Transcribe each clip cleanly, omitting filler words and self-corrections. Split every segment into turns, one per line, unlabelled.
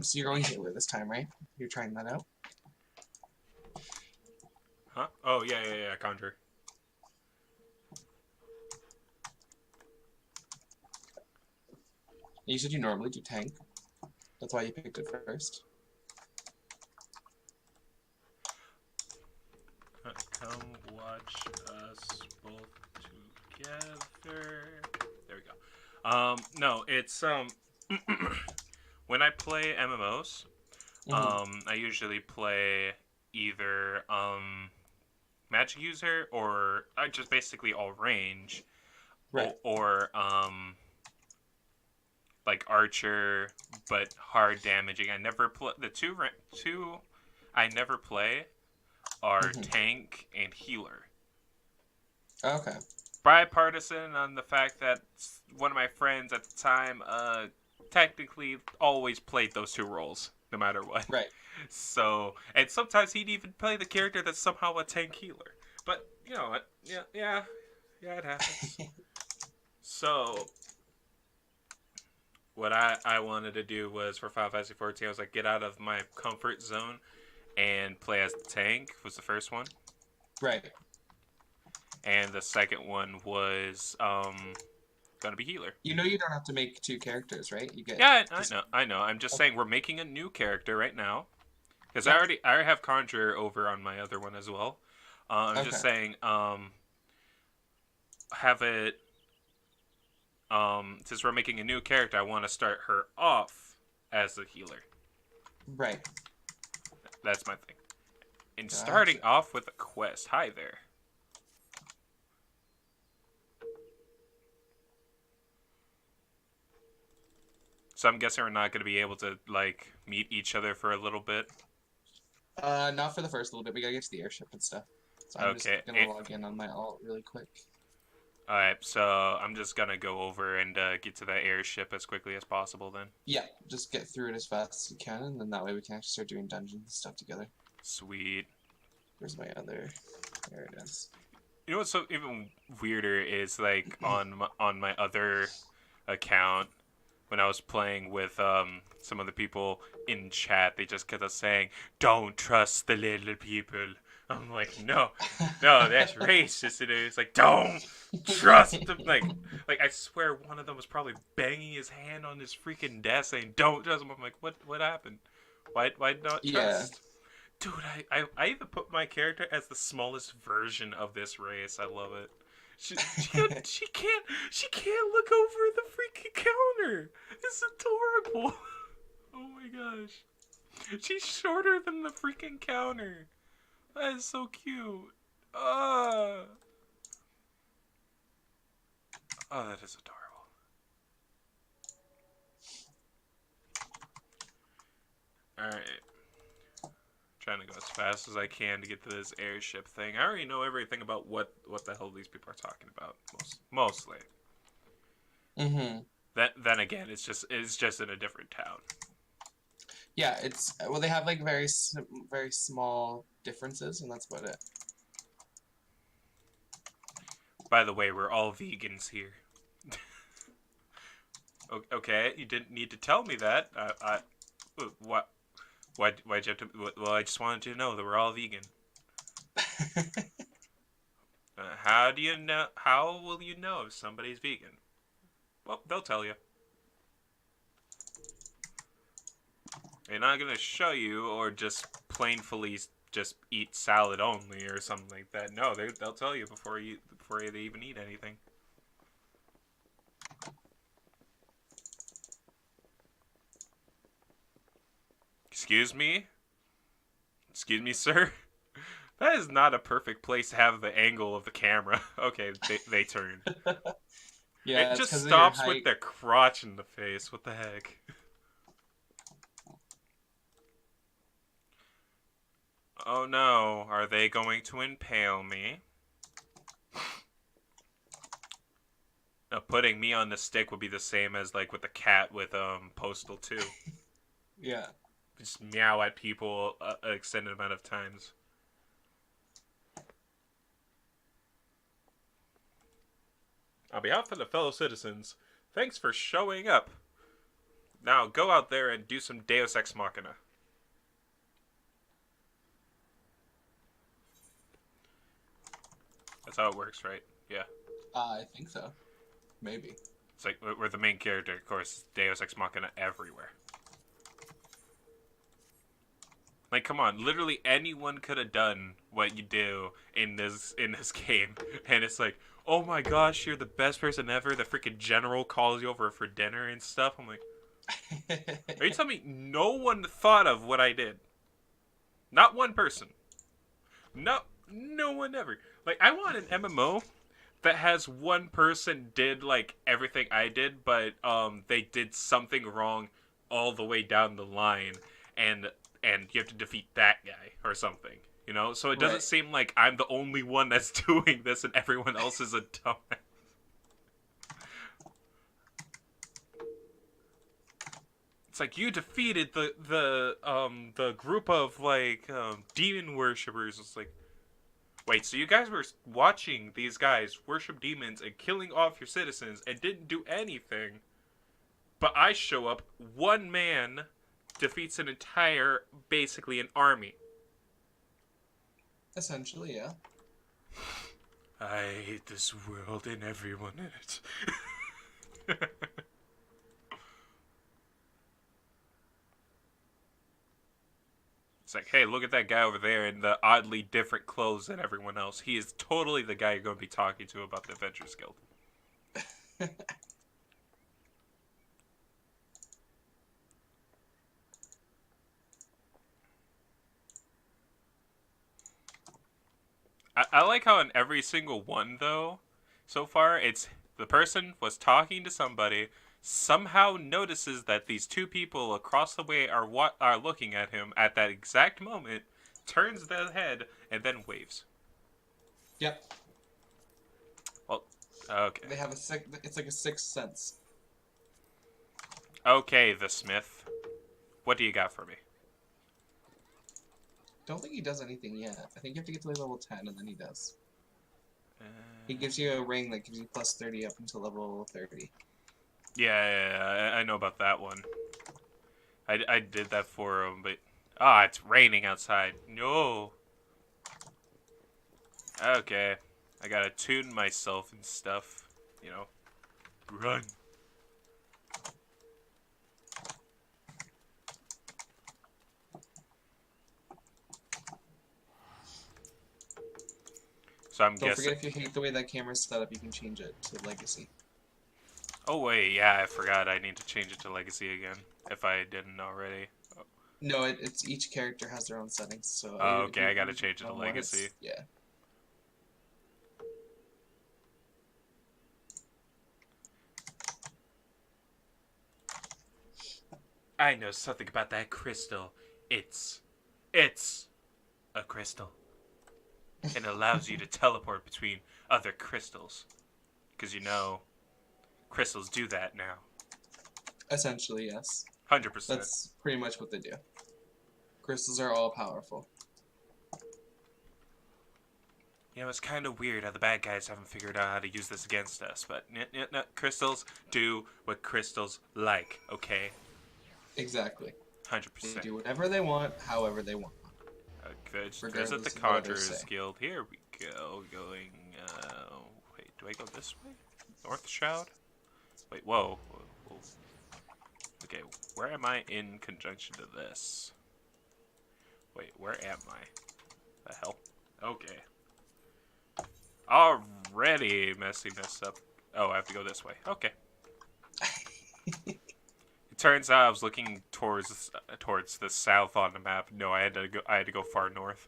So you're going healer this time, right? You're trying that out?
Huh? Oh, yeah, Conjure.
You said you normally do tank. That's why you picked it first.
Come watch us both together. There we go. No, it's when I play MMOs,
Mm-hmm.
I usually play either magic user or I just basically all range,
Right.
or like archer, but hard damaging. I never play the two I never play are
Mm-hmm.
tank and healer.
Okay.
Bipartisan on the fact that one of my friends at the time technically always played those two roles no matter what.
Right.
So, and sometimes he'd even play the character that's somehow a tank healer. But you know what? Yeah, it happens. So, what I wanted to do was for Final Fantasy 14, I was like, get out of my comfort zone and play as the tank was the first one,
Right.
and the second one was gonna be healer.
You know you don't have to make two characters, right? You get
Yeah, I
just
know, I know. I'm just
okay.
saying we're making a new character right now because
Yeah.
I already have Conjure over on my other one as well. I'm just
Okay.
saying, have it. Since we're making a new character, I want to start her off as a healer.
Right.
That's my thing. And starting
Gotcha.
off with a quest. Hi there. So I'm guessing we're not going to be able to like meet each other for a little bit.
Not for the first little bit. We gotta get to the airship and stuff. So I'm just
Okay.
gonna log in on my alt really quick.
All right. So I'm just gonna go over and get to that airship as quickly as possible. Then.
Yeah, just get through it as fast as you can, and then that way we can actually start doing dungeons and stuff together.
Sweet.
Where's my other? There it is.
You know what's so even weirder is like on my other account when I was playing with some of the people in chat, they just kept us saying, "Don't trust the little people." I'm like, no, that's racist. It is like, don't trust them. Like I swear, one of them was probably banging his hand on his freaking desk saying, "Don't trust them." I'm like, what happened? Why not
Yeah.
trust? Dude, I even put my character as the smallest version of this race. I love it. She can't look over the freaking counter. It's adorable. Oh my gosh. She's shorter than the freaking counter. That is so cute. Uh, oh, that is adorable. Alright. Trying to go as fast as I can to get to this airship thing. I already know everything about what the hell these people are talking about. Mostly.
Mm-hmm.
Then again, it's just in a different town.
Yeah, it's well, they have like very small differences, and that's about it.
By the way, we're all vegans here. Okay, you didn't need to tell me that. What? Why'd you have to? Well, I just wanted you to know that we're all vegan. How do you know? How will you know if somebody's vegan? Well, they'll tell you. They're not gonna show you, or just plainly just eat salad only or something like that. No, they'll tell you before they even eat anything. Excuse me? Excuse me, sir? That is not a perfect place to have the angle of the camera. Okay, they turn.
Yeah,
It
it's
just
because of your
stops with
height.
their crotch in the face. What the heck? Oh no, are they going to impale me? Now, putting me on the stick would be the same as like with the cat with Postal 2.
Yeah.
Just meow at people an extended amount of times. On behalf of the fellow citizens, thanks for showing up. Now go out there and do some Deus Ex Machina. That's how it works, right? Yeah.
I think so. Maybe.
It's like we're the main character, of course. Deus Ex Machina everywhere. Like, come on, literally anyone could have done what you do in this game, and it's like, oh my gosh, you're the best person ever. The freaking general calls you over for dinner and stuff. I'm like, are you telling me no one thought of what I did? Not one person. No one ever. Like, I want an MMO that has one person did like everything I did, but they did something wrong all the way down the line, and you have to defeat that guy or something. You know, so it doesn't
Right.
seem like I'm the only one that's doing this and everyone else is a dumbass. It's like you defeated the group of like demon worshippers. It's like, wait, so you guys were watching these guys worship demons and killing off your citizens and didn't do anything, but I show up, one man defeats an entire, basically an army.
Essentially, yeah.
I hate this world and everyone in it. It's like, hey, look at that guy over there in the oddly different clothes than everyone else. He is totally the guy you're going to be talking to about the Adventurers Guild. I like how in every single one, though, so far, it's the person was talking to somebody, somehow notices that these two people across the way are looking at him at that exact moment, turns their head, and then waves.
Yep.
Well, okay.
They have it's like a sixth sense.
Okay, the Smith. What do you got for me?
Don't think he does anything yet. I think you have to get to like level 10 and then he does.
Uh,
He gives you a ring that gives you plus 30 up until level 30.
yeah, I know about that one. I did that for him, but it's raining outside. No. Okay, I gotta tune myself and stuff. You know, run. So I'm
Don't
guessing.
forget if you hate the way that camera's set up, you can change it to Legacy.
Oh wait, yeah, I forgot. I need to change it to Legacy again if I didn't already.
No, it's each character has their own settings, so
Oh,
if
okay,
you
I gotta change it to
know one,
Legacy.
yeah.
I know something about that crystal. It's a crystal. And it allows you to teleport between other crystals. Because you know, crystals do that now.
Essentially, yes.
100%.
That's pretty much what they do. Crystals are all powerful.
You know, it's kind of weird how the bad guys haven't figured out how to use this against us. But crystals do what crystals like, okay?
Exactly.
100%.
They do whatever they want, however they want.
Visit
Regardless
the
of what others
Conjurers
say.
Guild. Here we go. Going, wait, do I go this way? North Shroud? Wait, whoa. Okay, where am I in conjunction to this? Wait, where am I? The hell? Okay. Already messing this up. Oh, I have to go this way. Okay. It turns out I was looking towards the south on the map. No, I had to go far north.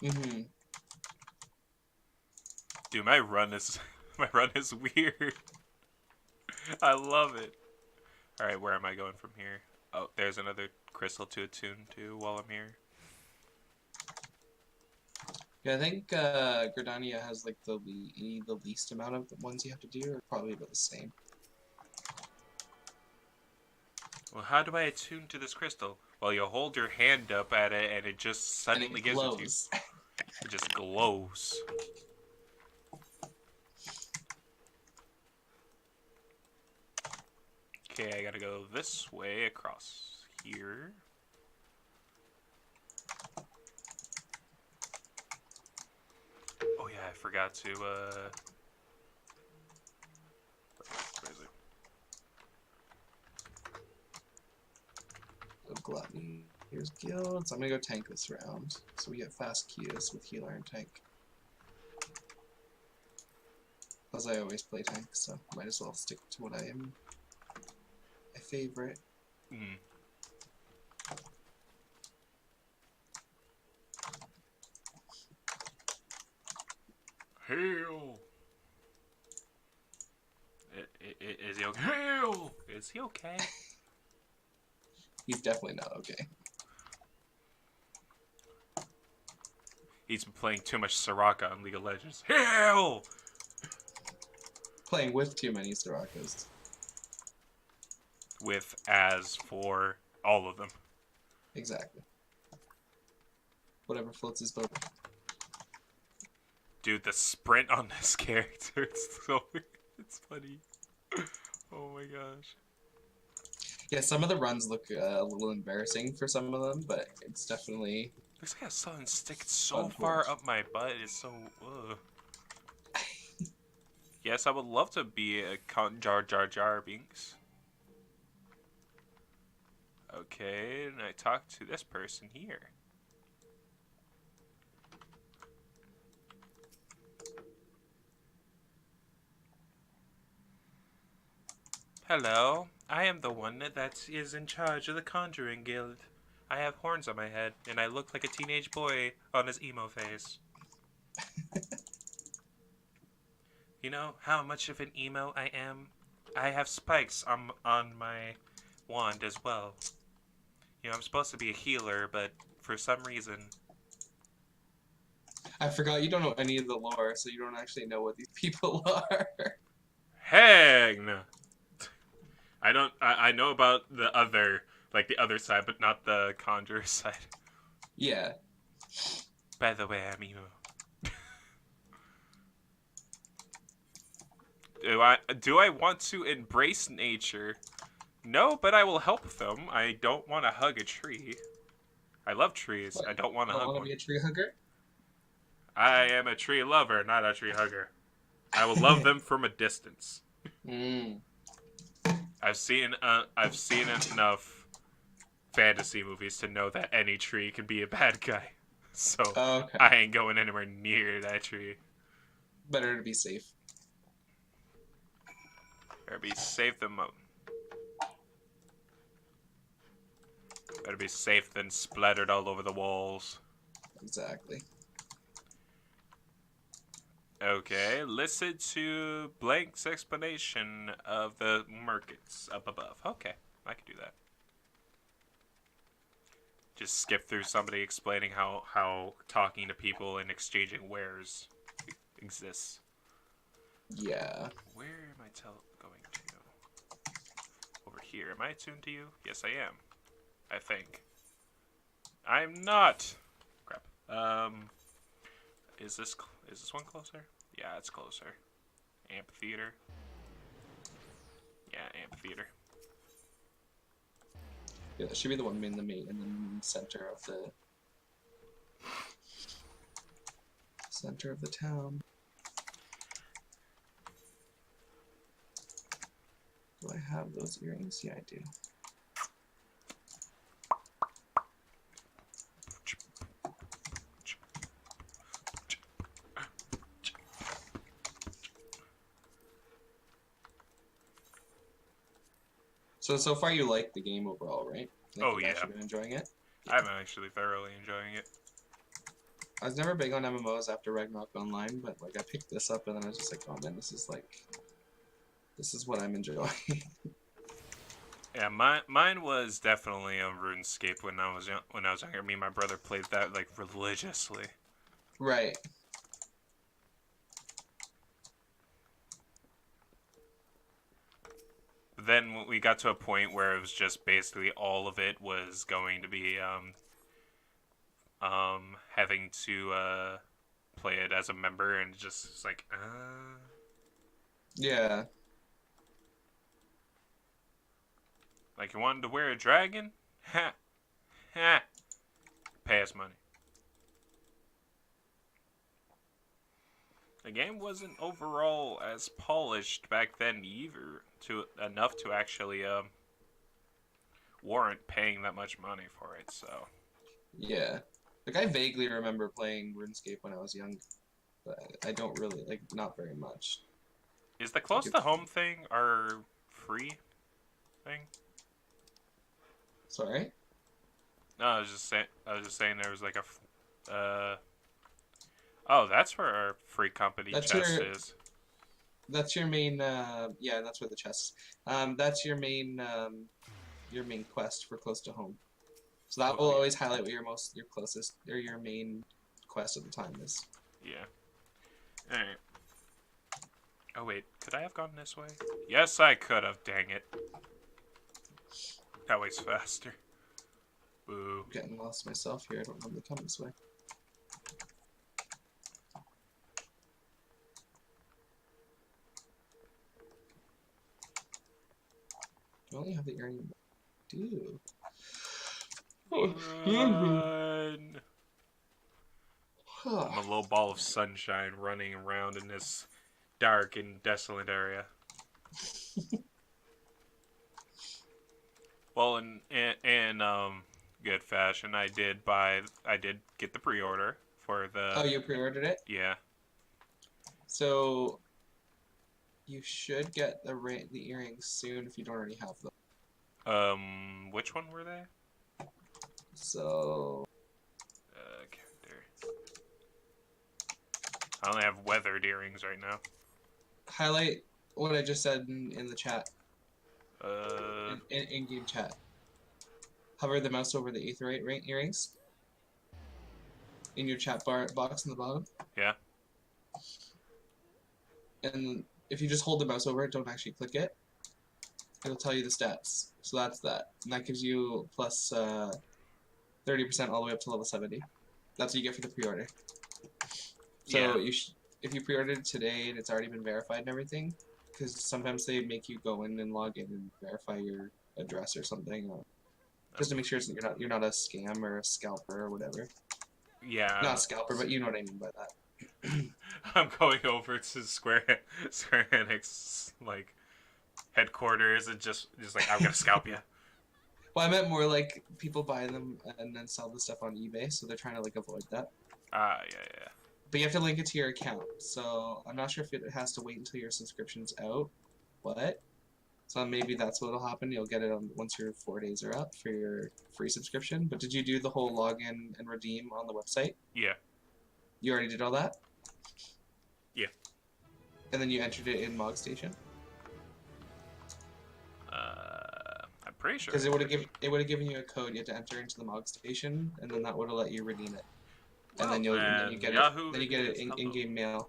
Mm-hmm.
Dude, my run is weird. I love it. All right, where am I going from here? Oh, there's another crystal to attune to while I'm here.
Yeah, I think Gridania has like the least amount of ones you have to do, or probably about the same.
Well, how do I attune to this crystal? Well, you hold your hand up at it, and it just suddenly
And it
gives it to you.
glows.
It just glows. Okay, I gotta go this way across here. Oh yeah, I forgot to, where is it?
Gluttony. Here's guilds. I'm gonna go tank this round. So we get fast Qs with healer and tank. As I always play tank, so might as well stick to what I am my favorite.
Mm. Hail! Is he okay? Hail! Is he okay?
He's definitely not okay.
He's been playing too much Soraka on League of Legends. Hail!
Playing with too many Sorakas.
With as for all of them.
Exactly. Whatever floats his boat.
Dude, the sprint on this character, it's funny. Oh my gosh.
Yeah, some of the runs look a little embarrassing for some of them, but it's definitely
Looks like I saw him stick so
fun to
far
watch.
up my butt. It's so. Ugh. Yes, I would love to be a Jar Binks. Okay, and I talk to this person here. Hello, I am the one that is in charge of the Conjuring Guild. I have horns on my head, and I look like a teenage boy on his emo face. You know how much of an emo I am? I have spikes on my wand as well. You know, I'm supposed to be a healer, but for some reason...
I forgot you don't know any of the lore, so you don't actually know what these people are.
Heck no. I don't... I know about the other... Like, the other side, but not the Conjurer side.
Yeah.
By the way, I'm emo. Do I want to embrace nature? No, but I will help them. I don't want to hug a tree. I love trees.
What?
I don't want to
You don't
hug
want to
one.
be a tree hugger?
I am a tree lover, not a tree hugger. I will love them from a distance.
Mm.
I've seen enough fantasy movies to know that any tree can be a bad guy. So
Okay.
I ain't going anywhere near that tree.
Better to be safe.
Better be safe than better be safe than splattered all over the walls.
Exactly.
Okay, listen to Blank's explanation of the markets up above. Okay, I can do that. Just skip through somebody explaining how talking to people and exchanging wares exists.
Yeah.
Where am I going to? Over here. Am I attuned to you? Yes, I am. I think. I'm not. Crap. Is this one closer? Yeah, it's closer. Amphitheater. Yeah, amphitheater.
Yeah, that should be the one in the center of the town. Do I have those earrings? Yeah, I do. So far you like the game overall, right? Like,
Oh
you've
yeah,
actually been enjoying it?
I'm actually thoroughly enjoying it.
I was never big on MMOs after Ragnarok Online, but like I picked this up and then I was just like, oh man, this is what I'm enjoying.
Yeah, mine was definitely a RuneScape when I was younger. Me and my brother played that like religiously.
Right.
Then we got to a point where it was just basically all of it was going to be having to play it as a member, and just it's like
Yeah.
Like you wanted to wear a dragon? Ha! Ha! Pay us money. The game wasn't overall as polished back then either, to enough to actually warrant paying that much money for it. So
Yeah. Like, I vaguely remember playing RuneScape when I was young, but I don't really, like, not very much.
is the
Like,
close to home thing our free thing?
Sorry?
No, I was just saying. I was just saying there was like a. Oh, that's where our free company
That's
chest is.
that's your main, yeah, that's where the chest is. That's your main quest for close to home. So that will
Oh,
always highlight what your closest, or your main quest at the time is.
yeah. All right. Oh wait, could I have gone this way? Yes, I could have. Dang it. That way's faster. Boo.
I'm getting lost myself here. I don't normally come this way. You only have the area. Do.
Run. I'm a little ball of sunshine running around in this dark and desolate area. Well, in good fashion, I did get the pre-order for the.
Oh, you pre-ordered it?
Yeah.
So you should get the earrings soon if you don't already have them.
Which one were they?
So
Character. I only have weathered earrings right now.
highlight what I just said in the chat.
Uh.
In-game chat. Hover the mouse over the aetheryte earrings. In your chat box in the bottom.
Yeah.
And if you just hold the mouse over it, don't actually click it, it'll tell you the stats. So that's that. And that gives you plus 30% all the way up to level 70. That's what you get for the pre-order. So
Yeah.
if you pre-ordered it today and it's already been verified and everything, because sometimes they make you go in and log in and verify your address or something, just to make sure you're not a scam or a scalper or whatever.
Yeah.
Not a scalper, but you know what I mean by that.
I'm going over to Square Enix like headquarters and just like I'm gonna scalp you.
Well, I meant more like people buy them and then sell the stuff on eBay, so they're trying to like avoid that.
Ah, yeah.
But you have to link it to your account, so I'm not sure if it has to wait until your subscription's out. What? So maybe that's what'll happen. You'll get it once your 4 days are up for your free subscription. But did you do the whole login and redeem on the website?
Yeah.
You already did all that?
Yeah.
And then you entered it in MogStation?
I'm pretty sure.
Because it would have given you a code you had to enter into the MogStation, and then that would have let you redeem it. And then you get
Yahoo
it. Then you get it in-game mail.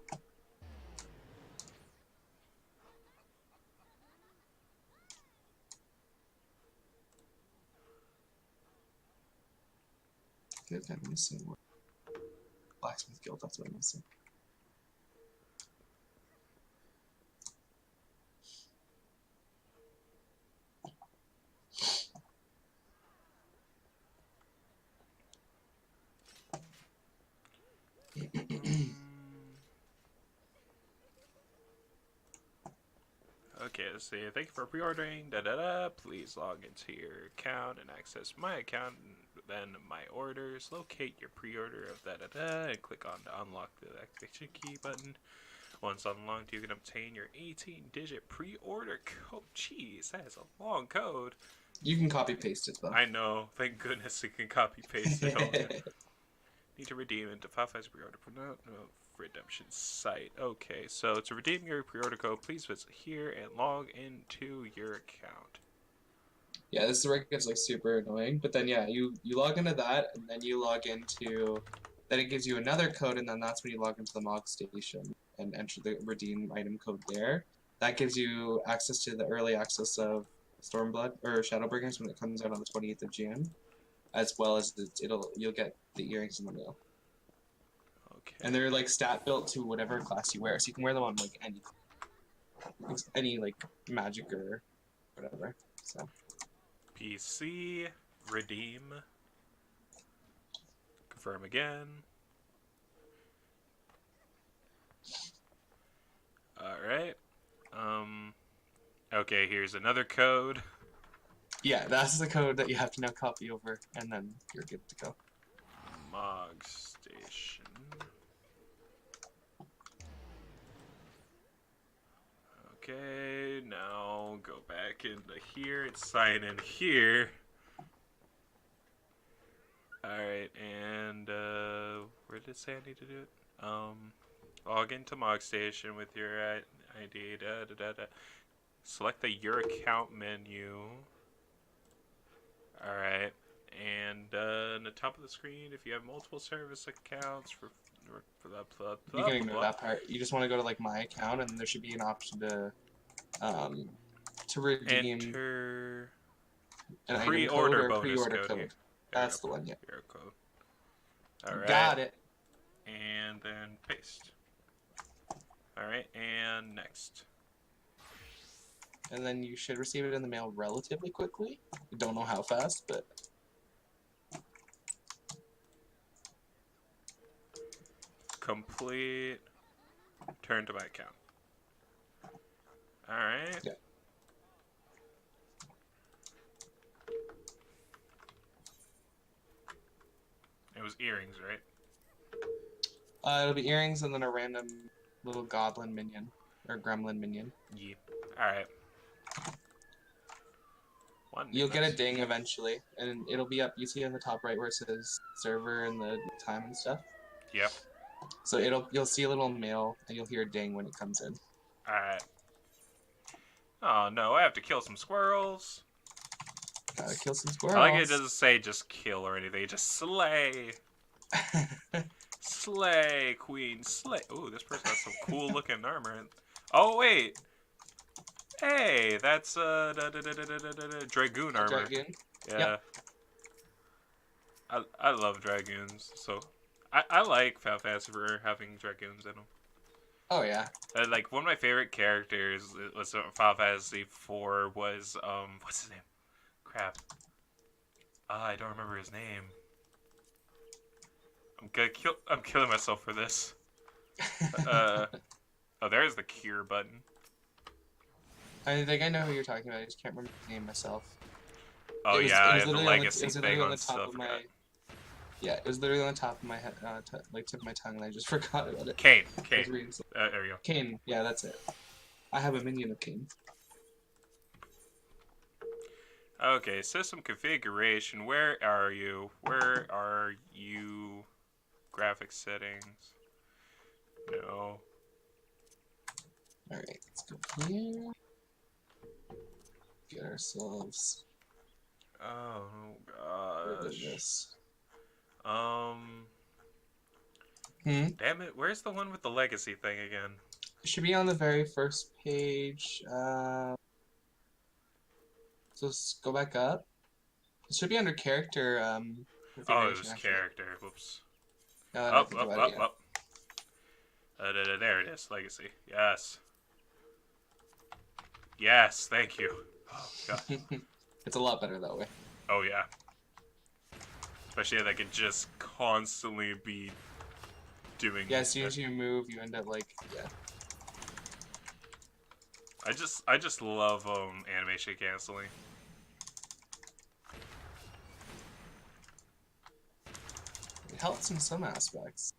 Good, I'm missing one. Blacksmith Guild, that's what I'm missing.
Okay, let's see. Thank you for pre-ordering. Da da da. Please log into your account and access my account. And then my orders. Locate your pre-order of da da da and click on the unlock the activation key button. Once unlocked, you can obtain your 18-digit pre-order code. Jeez, that is a long code.
You can copy paste it though.
I know. Thank goodness you can copy paste it. Need to redeem into 5 pre-order. No, redemption site. Okay, so to redeem your pre-order code, please visit here and log into your account.
Yeah, this is where it gets like super annoying. But then yeah, you log into that, and then you log into. Then it gives you another code, and then that's when you log into the MogStation and enter the redeem item code there. That gives you access to the early access of Stormblood or Shadowbringers when it comes out on the 28th of June, as well as you'll get the earrings in the mail.
Okay.
And they're like stat built to whatever class you wear, so you can wear them on like any like magic or whatever. So
PC. Redeem. Confirm again. Alright. Okay, here's another code.
Yeah, that's the code that you have to now copy over, and then you're good to go.
Mog station. Okay, now go back into here and sign in here. Alright, and where did it say I need to do it? Log into Mog Station with your ID. Select the Your Account menu. Alright, and on the top of the screen, if you have multiple service accounts
You can ignore that part. You just want to go to like My Account, and there should be an option to redeem
enter
an item code
pre-order
or a
bonus
pre-order
code.
code. That's the one, yeah.
Your code. Alright.
Got it.
And then paste. Alright, and next.
And then you should receive it in the mail relatively quickly. I don't know how fast, but...
Complete. Turn to my account. Alright.
Yeah.
It was earrings, right?
It'll be earrings and then a random little goblin minion. Or gremlin minion.
Yeah. Alright.
You'll get a ding eventually, and it'll be up. You see on the top right where it says server and the time and stuff.
Yep.
So you'll see a little mail, and you'll hear a ding when it comes in.
Alright. Oh no, I have to kill some squirrels.
Gotta kill some squirrels.
I like it doesn't say just kill or anything, just slay. Slay, queen, slay. Ooh, this person has some cool looking armor. Oh wait. Hey, that's dragoon armor.
Dragoon?
Yeah. Yep. I love dragoons, so I like Final Fantasy for having dragoons in them.
Oh yeah.
Like one of my favorite characters was Final Fantasy 4 was what's his name? Crap. I don't remember his name. I'm killing myself for this. Oh, there's the cure button.
I think I know who you're talking about. I just can't remember his name myself.
Oh yeah, I have the legacy thing on stuff.
Yeah, it was literally on the top of my head, like tip of my tongue, and I just forgot about it.
Kane. There we go.
Kane, yeah, that's it. I have a minion of Kane.
Okay, system configuration. Where are you? Where are you? Graphics settings. No.
Alright, let's go here. Get ourselves.
Oh gosh.
This.
Damn it, where's the one with the legacy thing again?
It should be on the very first page. So let's go back up. It should be under character.
Oh, it was character. Whoops.
Up.
There it is. Legacy. Yes. Yes, thank you. Oh, God.
It's a lot better that way.
Oh, yeah. Especially if I could just constantly be doing...
Yeah, as soon as you move, you end up like... Yeah.
I just love animation canceling.
It helps in some aspects.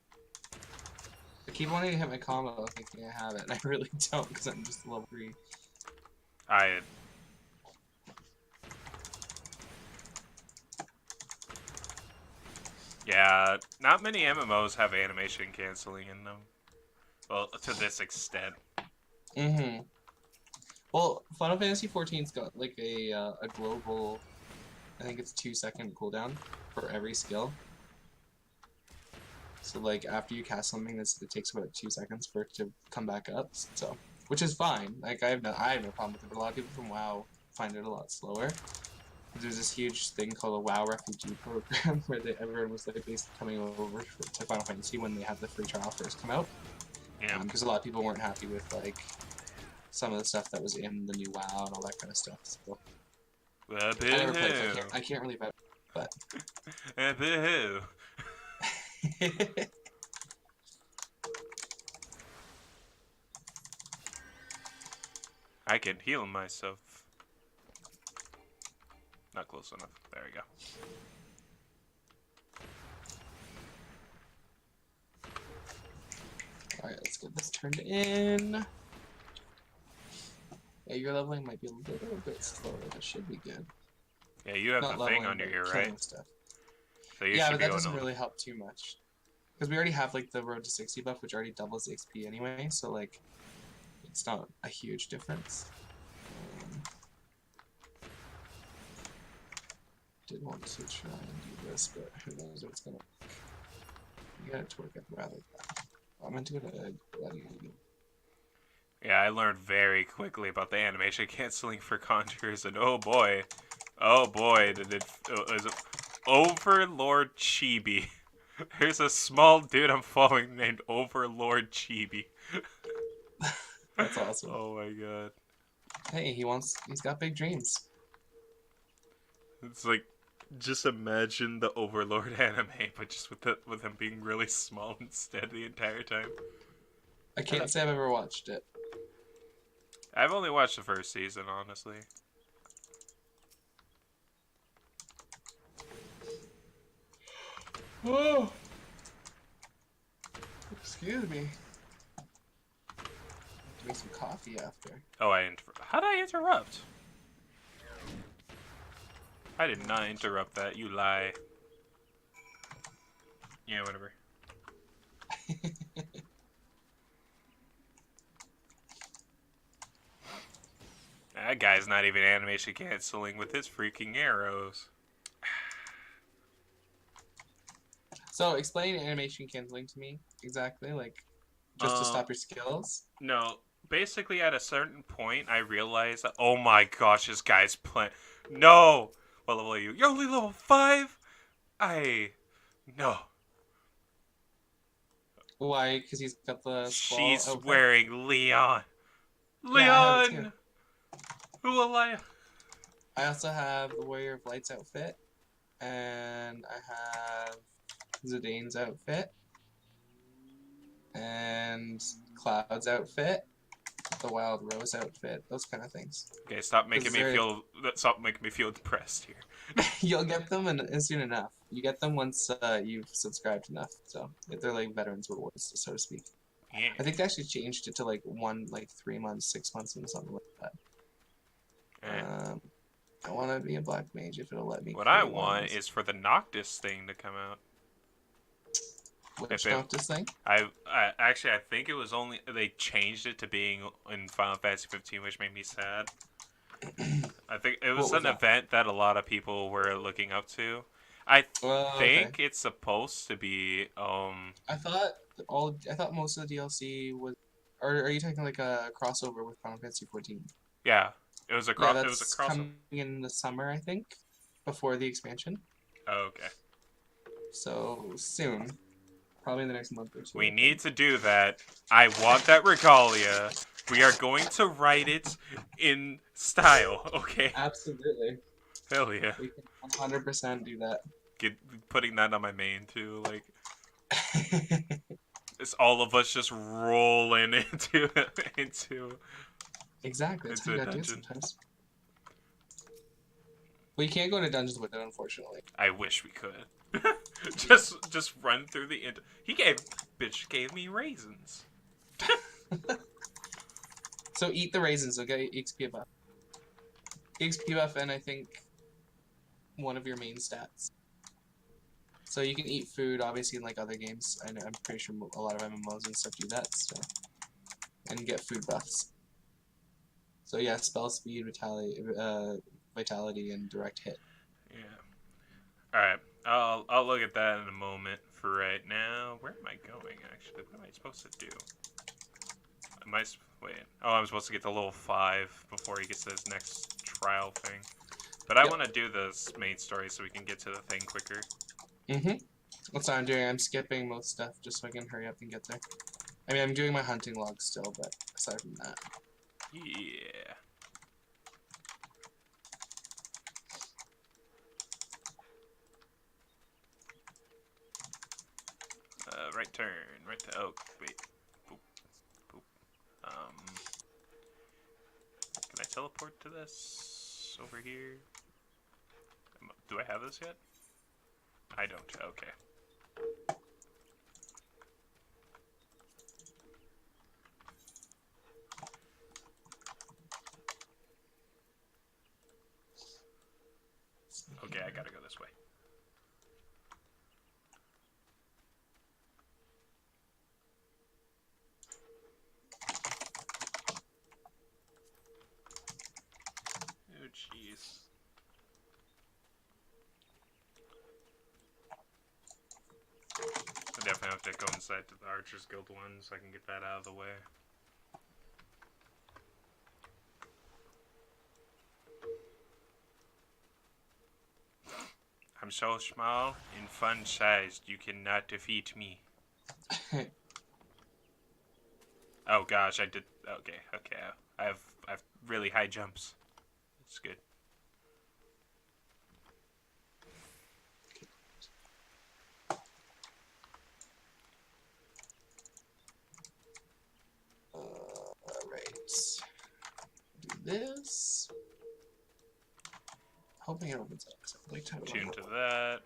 I keep wanting to hit my combo thinking I have it, and I really don't because I'm just level 3.
Yeah, not many MMOs have animation canceling in them. Well, to this extent.
Mm-hmm. Well, Final Fantasy XIV's got like a global, I think it's 2-second cooldown for every skill. So like after you cast something, it takes about 2 seconds for it to come back up. So, which is fine. Like I have no problem with it. But a lot of people from WoW find it a lot slower. There's this huge thing called a WoW refugee program where everyone was like basically coming over to Final Fantasy when they had the free trial first come out.
Yeah.
Because a lot of people weren't happy with like some of the stuff that was in the new WoW and all that kind of stuff. So I never played, so
Boo-hoo.
I can't really bet, but.
Boo-hoo. I can heal myself. Not close enough. There we go.
Alright, let's get this turned in. Yeah, your leveling might be a little bit slower, but should be good.
Yeah, you have
Not
the thing
leveling,
on your
but
ear,
killing
right?
stuff.
So you
Yeah,
should
but
be
that
going
doesn't
on.
really help too much. Because we already have like the road to 60 buff, which already doubles the XP anyway, so like it's not a huge difference. Did want to try and do this, but who knows if it's gonna work. You got it to work out rather bad. I'm meant to go to bloody.
Yeah, I learned very quickly about the animation canceling for conjurers, and oh boy, did it is it Overlord Chibi. There's a small dude I'm following named Overlord Chibi.
That's awesome.
Oh my god.
Hey, he's got big dreams.
It's like, just imagine the Overlord anime, but just with him being really small instead the entire time.
I can't say I've ever watched it.
I've only watched the first season, honestly.
Oh, excuse me. Make some coffee after.
Oh, how did I interrupt? I did not interrupt that. You lie. Yeah, whatever. That guy's not even animation canceling with his freaking arrows.
So explain animation canceling to me exactly, like just to stop your skills.
No, basically at a certain point I realized that, oh my gosh, this guy's playing. No! What level are you? You're only level 5? No.
Why? Because he's got the squall
She's
outfit.
wearing Leon.
Yeah, I have it too.
Who will I?
I also have the Warrior of Light's outfit, and I have Zidane's outfit, and Cloud's outfit, the Wild Rose outfit, those kind of things.
Okay, stop making me feel depressed here.
You'll get them soon enough. You get them once you've subscribed enough. So they're like veterans rewards, so to speak.
Yeah.
I think they actually changed it to like 3 months, 6 months, and something like that. I want to be a black mage if it'll let me.
What I want is for the Noctis thing to come out.
Which Noctis thing?
I think it was only they changed it to being in Final Fantasy 15, which made me sad. I think it was an event that a lot of people were looking up to. I think it's supposed to be.
I thought most of the DLC was. Or are you talking like a crossover with Final Fantasy 14?
Yeah, it was a crossover. It was a crossover
coming in the summer, I think, before the expansion.
Oh, okay.
So soon, probably in the next month or two.
We need to do that. I want that regalia. We are going to write it in style, okay?
Absolutely.
Hell yeah.
We can 100% do that.
Putting that on my main too, like. It's all of us just rolling into
exactly. That's how you gotta do it sometimes. Well, you can't go into dungeons with it, unfortunately.
I wish we could. just run through the bitch gave me raisins.
So eat the raisins, okay? XP buff. XP buff, and I think one of your main stats. So you can eat food, obviously, in like other games. I'm pretty sure a lot of MMOs and stuff do that. So, and get food buffs. So yeah, spell speed, vitality, and direct hit.
Yeah. All right. I'll look at that in a moment. For right now, where am I going? Actually, what am I supposed to do? Wait. Oh, I'm supposed to get to level 5 before he gets to his next trial thing. But I want to do this main story so we can get to the thing quicker.
That's what I'm doing. I'm skipping most stuff just so I can hurry up and get there. I mean, I'm doing my hunting log still, but aside from that.
Yeah. turn. Right to oh wait. Boop. Boop. Can I teleport to this over here? Do I have this yet? I don't. Okay. Okay, I gotta go this way. Oh, jeez. I definitely have to go inside to the Archers Guild one so I can get that out of the way. I'm so small and fun-sized, you cannot defeat me. Oh gosh, I did. Okay. I have really high jumps. It's good.
Alright. Do this. Hoping it opens up because I like to
Tune to that.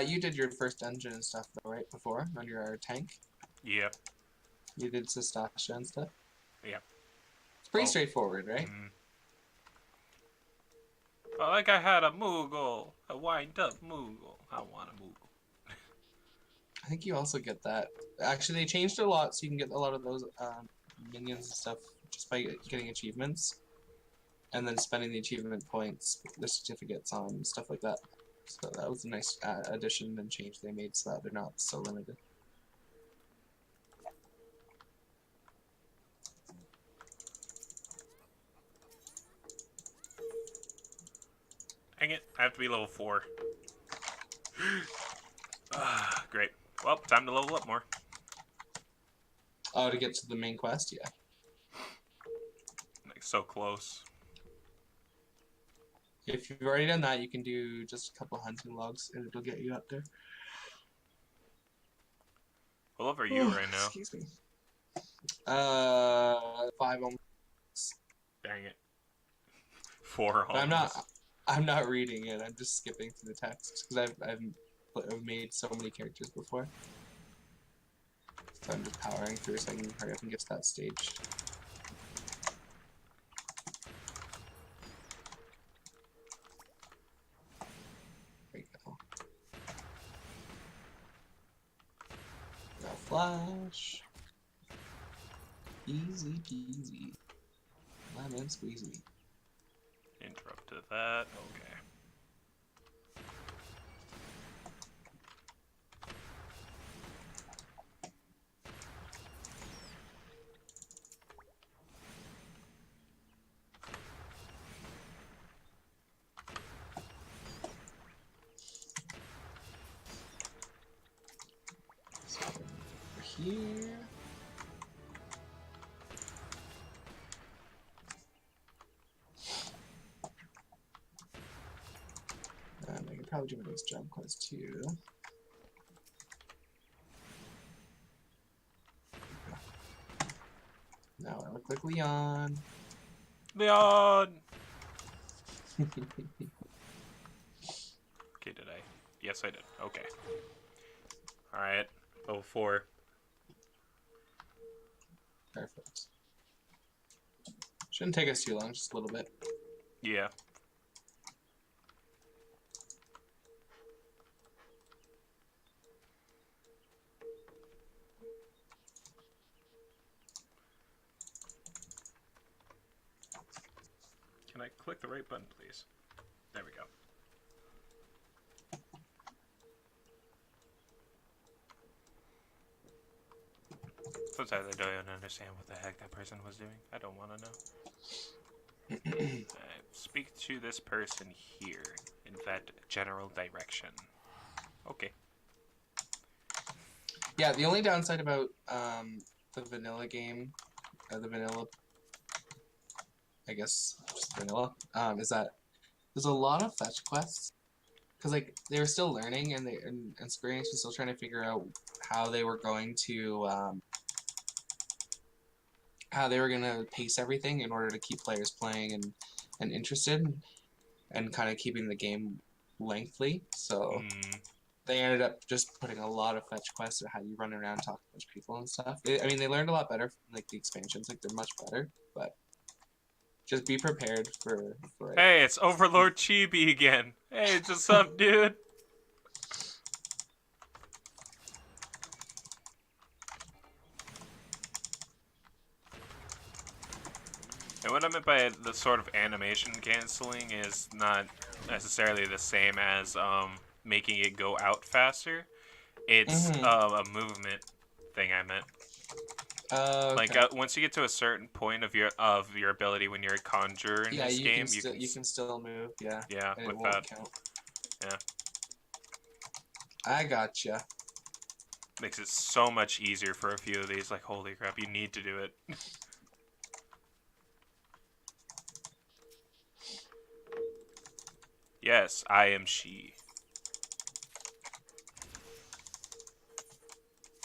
You did your first dungeon and stuff though, right? Before on your tank.
Yep.
You did Sastasha and stuff.
Yep.
It's pretty straightforward, right?
Well, like I had a Moogle, a wind-up Moogle. I want a Moogle.
I think you also get that. Actually, they changed it a lot, so you can get a lot of those minions and stuff just by getting achievements, and then spending the achievement points, the certificates on stuff like that. So that was a nice addition and change they made, so that they're not so limited.
Dang it, I have to be level 4. Great. Well, time to level up more.
Oh, to get to the main quest, yeah.
Like, so close.
If you've already done that, you can do just a couple hunting logs, and it'll get you up there.
What level are you right now?
Excuse me. 5 almost.
Dang it. 4 almost.
I'm not reading it. I'm just skipping through the text because I've made so many characters before. So I'm just powering through so I can hurry up and get to that stage. There you go. Now flash. Easy peasy. Lemon squeezy.
Interrupted that. Okay.
So over here. And I can probably do this jump quest too. Now I look like Leon.
Leon! Okay, did I? Yes, I did. Okay. Alright. Level 4.
Perfect. Shouldn't take us too long, just a little bit.
Yeah. Can I click the right button, please? There we go. Sometimes I don't understand what the heck that person was doing. I don't want to know. Speak to this person here in that general direction. Okay.
Yeah, the only downside about the vanilla game, the vanilla I guess just vanilla, is that there's a lot of fetch quests because like they were still learning and Square Enix was still trying to figure out how they were going to pace everything in order to keep players playing and interested and kind of keeping the game lengthy. So
Mm.
they ended up just putting a lot of fetch quests of how you run around, talk to a bunch of people and stuff. I mean, they learned a lot better from like the expansions. Like they're much better, but just be prepared for it.
Hey, it's Overlord Chibi again. Hey, what's up, dude? And what I meant by the sort of animation canceling is not necessarily the same as making it go out faster. It's
Mm-hmm.
a movement thing I meant. Like
Okay.
once you get to a certain point of your ability when you're a conjurer in
Yeah,
this game,
you can still move. Yeah,
yeah,
and it
with
won't
that,
count.
yeah,
I gotcha.
makes it so much easier for a few of these. Like holy crap, you need to do it. Yes, I am she.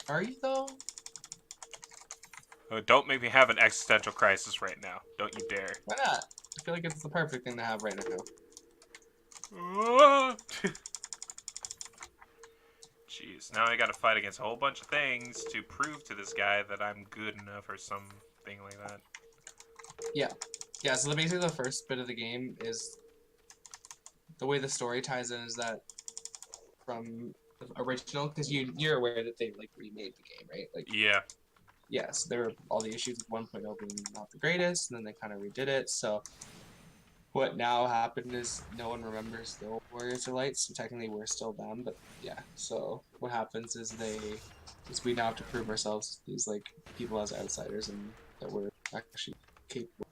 Are you though?
Oh, don't make me have an existential crisis right now. Don't you dare.
Why not? I feel like it's the perfect thing to have right now.
Jeez, now I gotta fight against a whole bunch of things to prove to this guy that I'm good enough or something like that.
Yeah, yeah. So basically, the first bit of the game is the way the story ties in is that from the original, because you're aware that they like remade the game, right? Like,
Yeah.
yes, there were all the issues with 1.0 being not the greatest, and then they kind of redid it. So what now happened is no one remembers the old Warriors or Lights, so technically we're still them, but yeah. So what happens is we now have to prove ourselves to these like people as outsiders and that we're actually capable,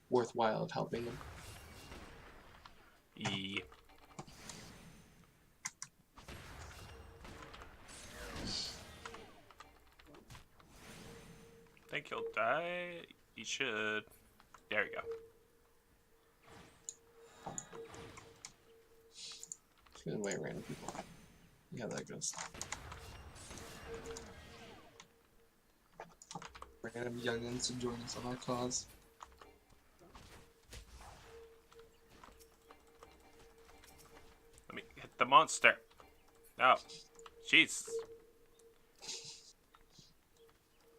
worthwhile of helping them.
Yeah. Think he'll die? He should. There we go.
Just gonna wait random people. See how that goes. Random youngins to join us on our cause.
Let me hit the monster. No. Jeez.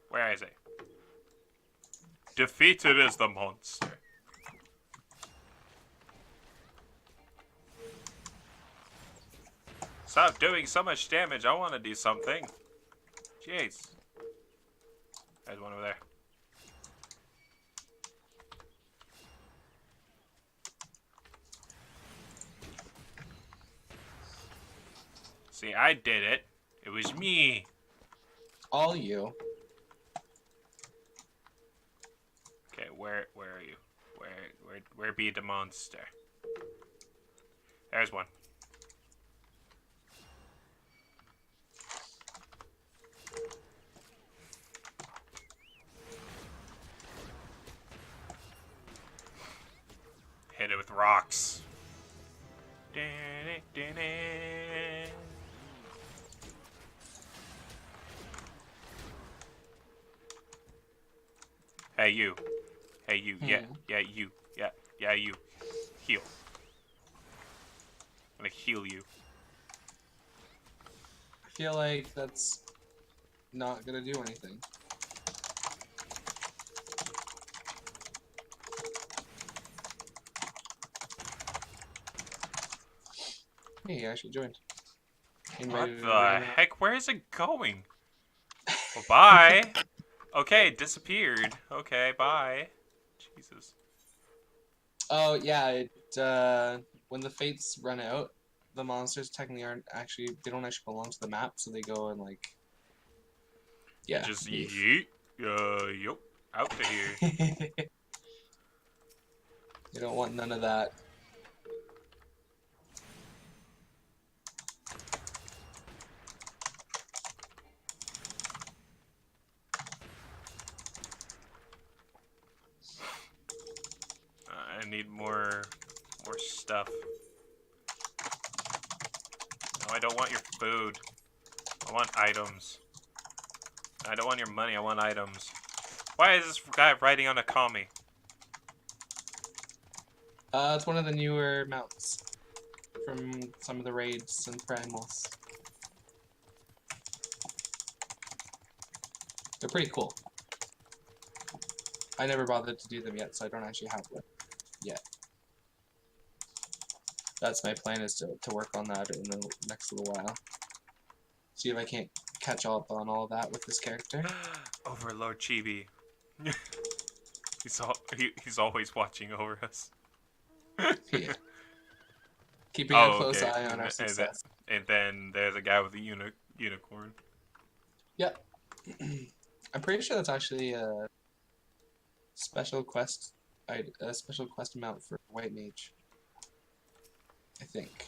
Where is he? Defeated is the monster. Stop doing so much damage. I want to do something. Jeez. There's one over there. See, I did it. It was me.
All you.
Okay, where are you? Where be the monster? There's one. Hit it with rocks. Hey you. Hey you. Yeah, you. Yeah, you. Heal. I'm gonna heal you.
I feel like that's not gonna do anything. Hey, you actually joined.
What the heck? Where is it going? Well, bye. Okay, it disappeared. Okay, bye. Jesus.
Oh yeah, when the fates run out, the monsters technically they don't actually belong to the map, so they go and like yeah,
Just
leave.
yeet. Yup. Out to here.
They don't want none of that.
need more stuff. No, I don't want your food. I want items. I don't want your money, I want items. Why is this guy riding on a commie?
It's one of the newer mounts from some of the raids and primals. They're pretty cool. I never bothered to do them yet, so I don't actually have one yet. That's my plan, is to work on that in the next little while. See if I can't catch up on all of that with this character.
Overlord Chibi. He's always watching over us.
Yeah. Keeping a close eye on our
And
success.
And then there's a guy with a unicorn.
Yep. I'm pretty sure that's actually a special quest amount for White Mage. I think.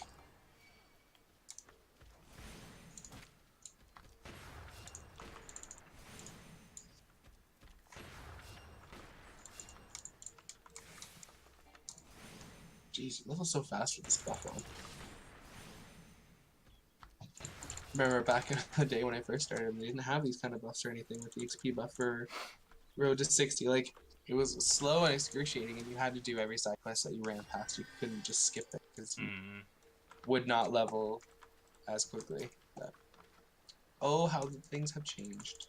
Jeez, you level so fast with this buff on. Remember back in the day when I first started, they didn't have these kind of buffs or anything with the XP buff for Road to 60. Like, it was slow and excruciating, and you had to do every side quest that you ran past. You couldn't just skip it, because you would not level as quickly. But, oh, how the things have changed.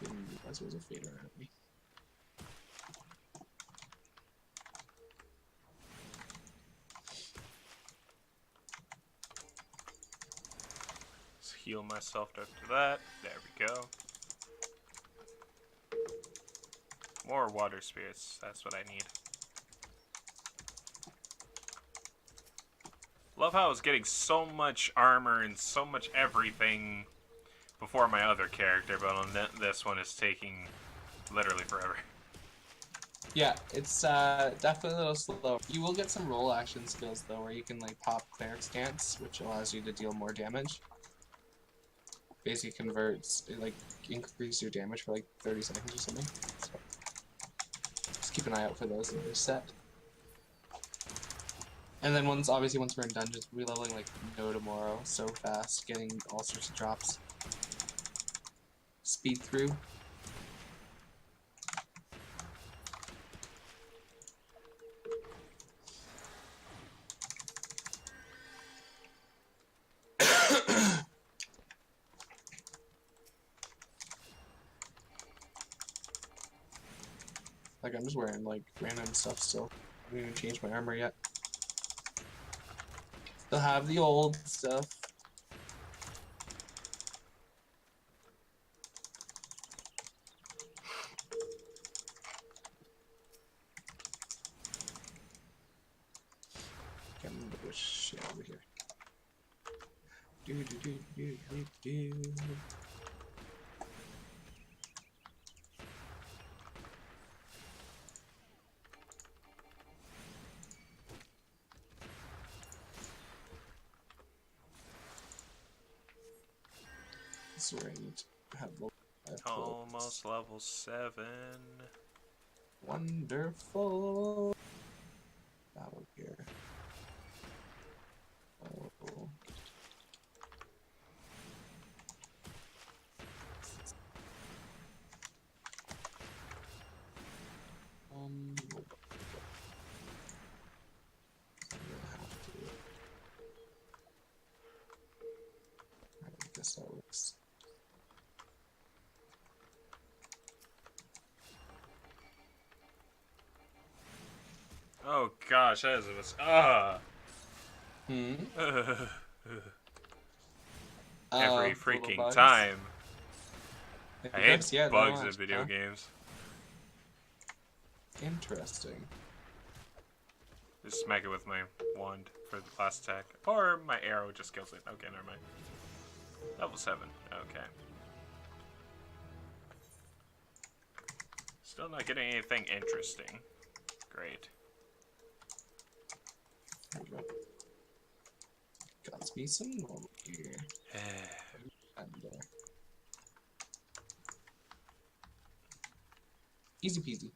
Didn't realize there was a fader around me.
Let's heal myself after that. There we go. More water spirits. That's what I need. Love how I was getting so much armor and so much everything before my other character, but on this one it's taking literally forever.
Yeah, it's definitely a little slow. You will get some roll action skills though, where you can like pop cleric stance, which allows you to deal more damage. Basically converts, it like increases your damage for like 30 seconds or something. So just keep an eye out for those in your set. And then once we're in dungeons, we're leveling like no tomorrow so fast, getting all sorts of drops. Speed through. Like, I'm just wearing like random stuff still. I haven't even changed my armor yet. Still have the old stuff. Can't remember which shit over here. Do do do do do do. This is where I need to have level 5
Almost level 7.
Wonderful. Battle gear. Oh. I guess that works.
Oh gosh, that was every freaking time. I hate bugs in video games.
Interesting.
Just smack it with my wand for the last attack. Or my arrow just kills it. Okay, never mind. Level 7. Okay. Still not getting anything interesting. Great.
There we go. Got me some more here. And there. Easy peasy.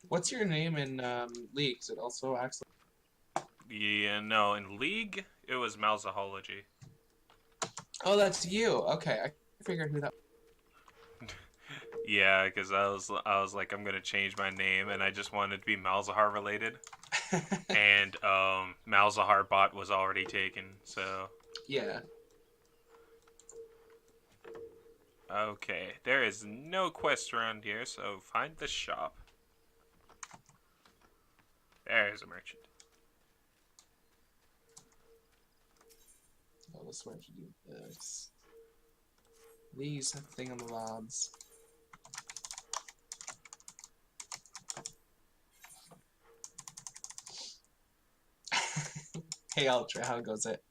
What's your name in League? Is it also Axel?
Yeah, no, in League, it was Mousehology.
Oh, that's you. Okay, I figured who that
Yeah, because I was like, I'm gonna change my name, and I just wanted to be Malzahar related.
was.
And Malzahar bot was already taken, so
Yeah.
okay. There is no quest around here, so find the shop. There's a merchant.
Oh, this is where I should do this. These thingamabobs. Hey, Ultra, how goes it?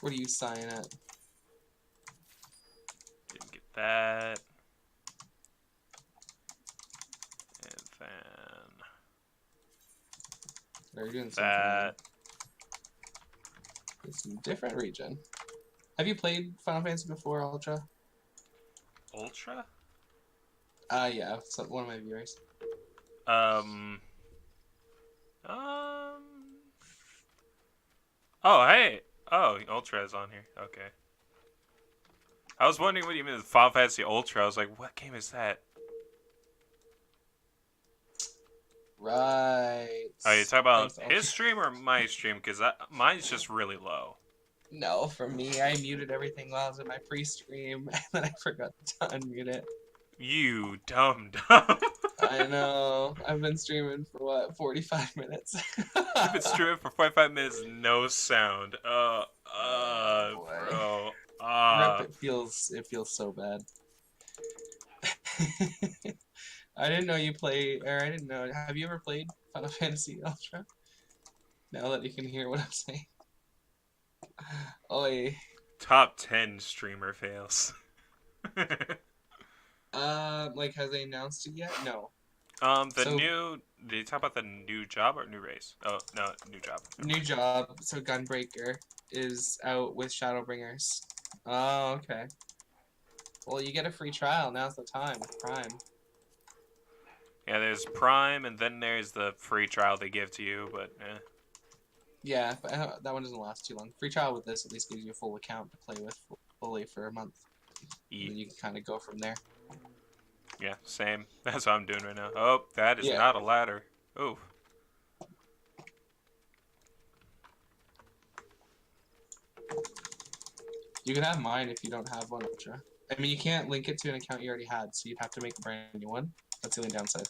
What are you sighing at?
Didn't get that. And then
Are you doing
that.
it's a different region. Have you played Final Fantasy before, Ultra?
Ultra?
Yeah, so one of my viewers.
Um. Oh, hey. Oh, Ultra is on here. Okay. I was wondering what you mean with Final Fantasy Ultra. I was like, what game is that?
Right.
Oh, you talking about
Thanks,
his
Ultra.
stream or my stream? Because mine's just really low.
No, for me, I muted everything while I was in my pre-stream, and then I forgot to unmute it.
You dumb dumb.
I know. I've been streaming for what, 45 minutes?
You've been streaming for 45 minutes, no sound.
Boy.
Bro.
Rip, it feels so bad. I didn't know you play, or I didn't know. Have you ever played Final Fantasy Ultra? Now that you can hear what I'm saying. Oi.
Top 10 streamer fails.
Like, has they announced it yet? No.
Did you talk about the new job or new race? Oh, no, new job.
New job. So Gunbreaker is out with Shadowbringers. Oh, okay. Well, you get a free trial. Now's the time with Prime.
Yeah, there's Prime, and then there's the free trial they give to you, but
Yeah, but that one doesn't last too long. Free trial with this at least gives you a full account to play with fully for a month. And then you can kind of go from there.
Yeah, same. That's what I'm doing right now. Oh, that is not a ladder. Oh.
You can have mine if you don't have one, Ultra. I mean, you can't link it to an account you already had, so you'd have to make a brand new one. That's the only downside.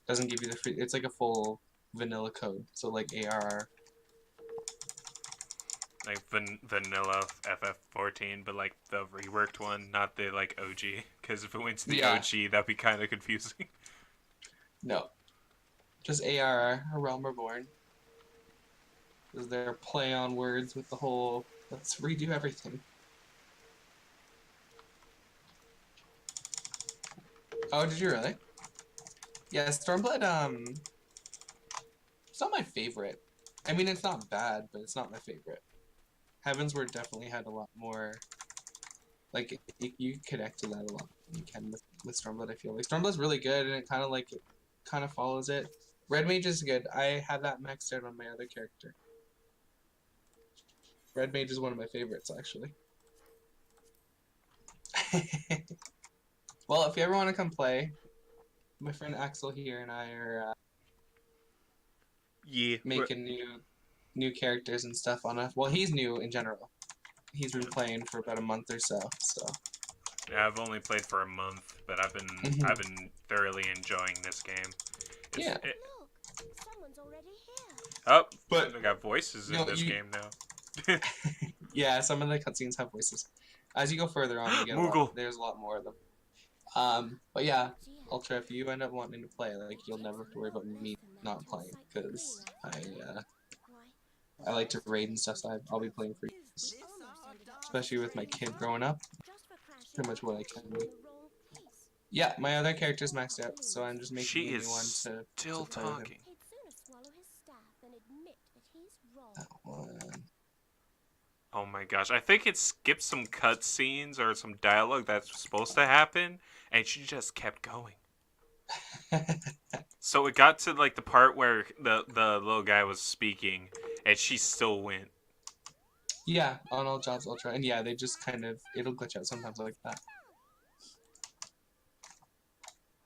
Doesn't give you the free. It's like a full vanilla code, so like ARR.
Like vanilla FF14, but like the reworked one, not the like OG. Because if it went to the OG, that'd be kind of confusing.
No. Just ARR, A Realm Reborn. Is there play on words with the whole, let's redo everything. Oh, did you really? Yeah, Stormblood, it's not my favorite. I mean, it's not bad, but it's not my favorite. Heavensward definitely had a lot more, like, you connect to that a lot. You can with Stormblood, I feel like. Stormblood's really good, and it kind of follows it. Red Mage is good. I have that maxed out on my other character. Red Mage is one of my favorites, actually. Well, if you ever want to come play, my friend Axel here and I are making new characters and stuff on well, he's new in general. He's been playing for about a month or so.
Yeah, I've only played for a month, but I've been thoroughly enjoying this game.
Look,
someone's already here.
Oh, but we got voices in this game now.
Yeah, some of the cutscenes have voices. As you go further on, you get there's a lot more of them. But yeah, Ultra, if you end up wanting to play, like, you'll never have to worry about me not playing, because I like to raid and stuff, so I'll be playing for years. Especially with my kid growing up, pretty much what I can do. Yeah, my other character's maxed out, so I'm just making
She
a
is
new one
still
to play with him.
talking.
He'd sooner swallow his staff than admit that he's wrong.
That one.
Oh my gosh, I think it skipped some cutscenes or some dialogue that's supposed to happen, and she just kept going. So it got to like the part where the little guy was speaking, and she still went.
Yeah, on all jobs Ultra, and yeah, they just kind of, it'll glitch out sometimes like that.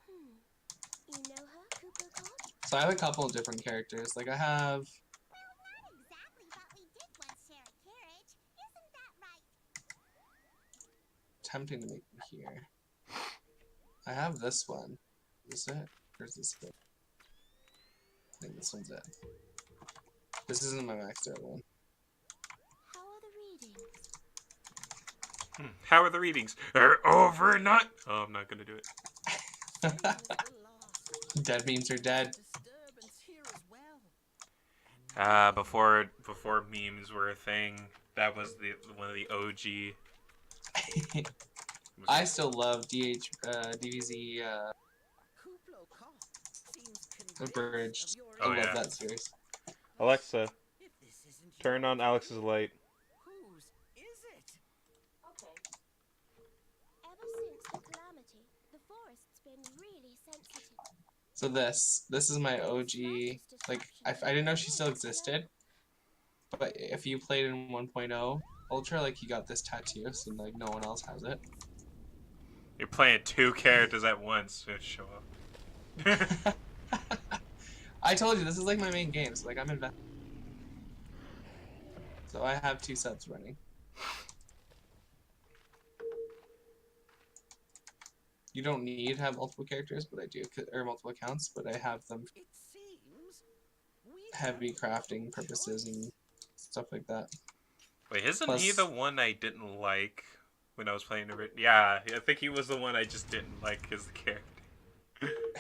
You know her, Cuckoo Cod?
So I have a couple of different characters. Like I have.
Well, not exactly, but we did once share a carriage. Isn't that right?
Tempting to make them here. I have this one. Is this it? Where's this one? I think this one's it. This isn't my maxed out one.
How are the readings?
How are the readings? They're over, not. Oh, I'm not gonna do it.
Dead memes are dead.
Before memes were a thing, that was one of the OG.
I still love DBZ Abridged.
Oh,
I love
yeah.
that series.
Alexa, turn on Alex's light.
Whose is it? Okay. Ever since the calamity, the forest's been really sensitive.
So this is my OG. Like I didn't know she still existed, but if you played in 1.0 Ultra, like you got this tattoo, so like no one else has it.
You're playing two characters at once. So show up.
I told you this is like my main game, so like I'm invested. So I have 2 subs running. You don't need to have multiple characters, but I do, or multiple accounts, but I have them for heavy crafting purposes and stuff like that.
Wait, isn't
Plus,
he the one I didn't like when I was playing the? Yeah, I think he was the one I just didn't like as the character.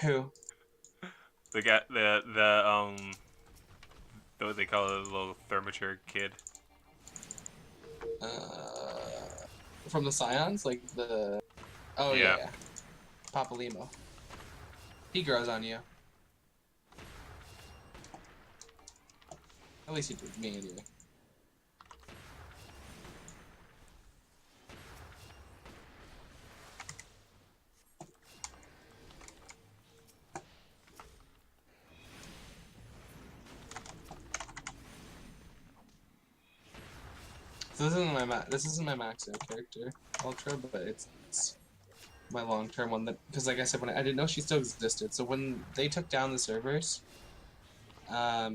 who?
The guy, what they call it, a little thermature kid.
From the Scions, like the. Oh yeah. Papa Limo. He grows on you. At least he did me anyway. So this isn't my max out character, Ultra, but it's my long-term one that, because like I said, when I didn't know she still existed. So when they took down the servers, I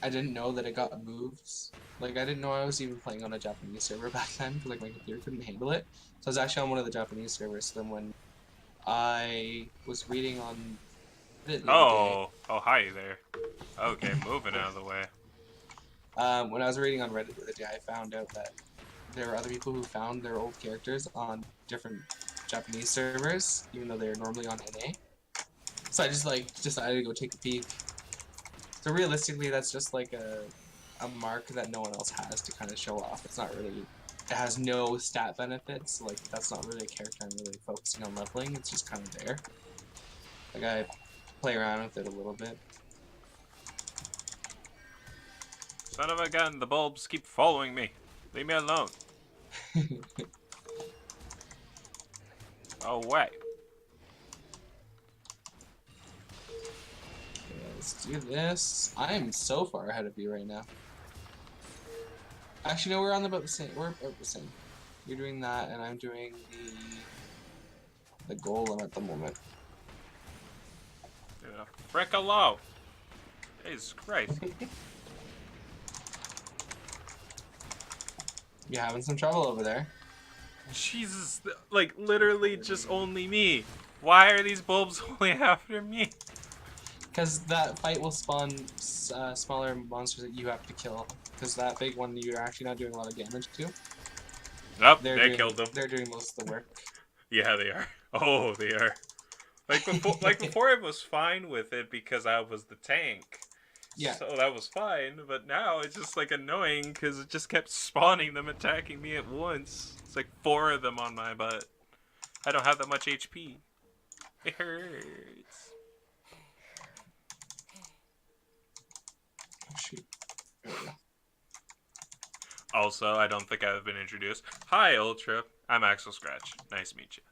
didn't know that it got moved. Like I didn't know I was even playing on a Japanese server back then, because like my computer couldn't handle it. So I was actually on one of the Japanese servers. So then when I was reading on Reddit the other day,
hi there. Okay, moving out of the way.
when I was reading on Reddit the other day, I found out that there were other people who found their old characters on different Japanese servers, even though they're normally on NA. So I just like decided to go take a peek. So realistically, that's just like a mark that no one else has to kind of show off. It's not really, it has no stat benefits. Like that's not really a character I'm really focusing on leveling. It's just kind of there. Like I play around with it a little bit.
Son of a gun, the bulbs keep following me. Leave me alone. Oh, wait.
Okay, let's do this. I am so far ahead of you right now. Actually, no, we're on about the same. We're about the same. You're doing that, and I'm doing the golem at the moment.
Yeah. Frick hello. Jesus Christ.
You're having some trouble over there.
Jesus, like literally just only me. Why are these bulbs only after me?
Because that fight will spawn smaller monsters that you have to kill. Because that big one you're actually not doing a lot of damage to.
Nope, they killed them.
They're doing most of the work.
Yeah, they are. Oh, they are. Like before, I was fine with it because I was the tank.
Yeah.
So that was fine, but now it's just like annoying because it just kept spawning them attacking me at once. It's like 4 of them on my butt. I don't have that much HP. It hurts.
Oh, shoot. There we go.
Also, I don't think I've been introduced. Hi, Ultra. I'm Axel Scratch. Nice to meet you.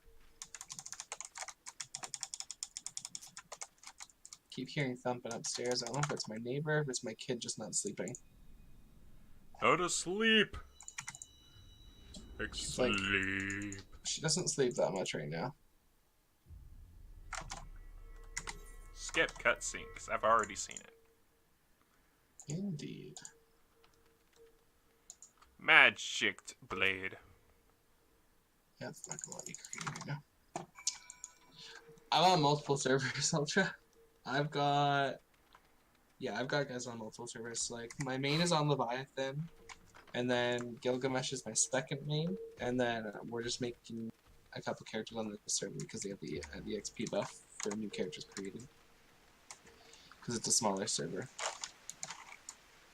Keep hearing thumping upstairs. I don't know if it's my neighbor, if it's my kid just not sleeping.
Go to sleep.
She's like,
Sleep.
she doesn't sleep that much right now.
Skip cutscene, because I've already seen it.
Indeed.
Magic blade.
Yeah, it's not gonna let me create right now. I'm on multiple servers, Ultra. I've got guys on multiple servers. Like, my main is on Leviathan, and then Gilgamesh is my second main, and then we're just making a couple characters on the server because they have the XP buff for new characters created. Because it's a smaller server.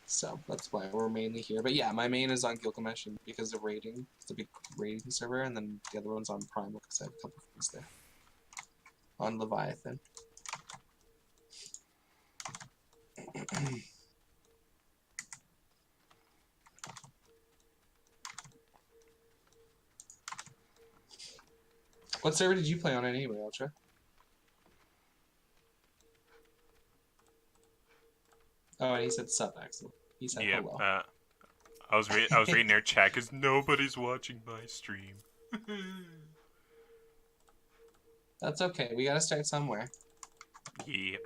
So that's why we're mainly here. But yeah, my main is on Gilgamesh and because of raiding. It's a big raiding server, and then the other one's on Primal because I have a couple friends there. On Leviathan. What server did you play on anyway, Ultra? Oh, and he said sup, Axel. He said
Yep.
hello.
I was reading their chat because nobody's watching my stream.
That's okay. We gotta start somewhere.
Yep.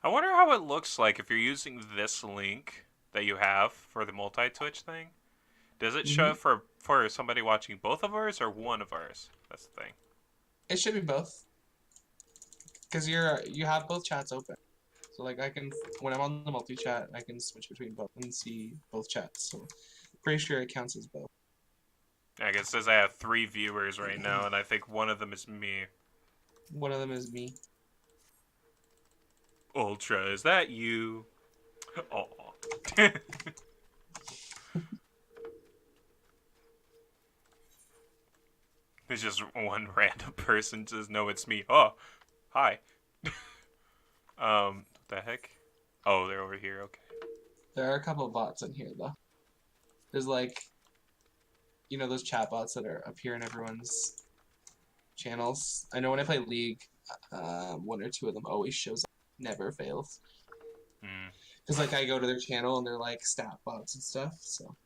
I wonder how it looks like if you're using this link that you have for the multi-Twitch thing. Does it show for somebody watching both of ours or one of ours? That's the thing.
It should be both. Because you have both chats open. So like I can, when I'm on the multi-chat, I can switch between both and see both chats. So pretty sure it counts as both.
I guess it says I have 3 viewers right now, and I think one of them is me.
One of them is me.
Ultra, is that you? Oh. There's just one random person says, no, it's me. Oh, hi. What the heck? Oh, they're over here, okay.
There are a couple of bots in here though. There's like, you know, those chat bots that are up here in everyone's channels. I know when I play League, 1 or 2 of them always shows up. Never fails. Because like I go to their channel and they're like stat bots and stuff, so.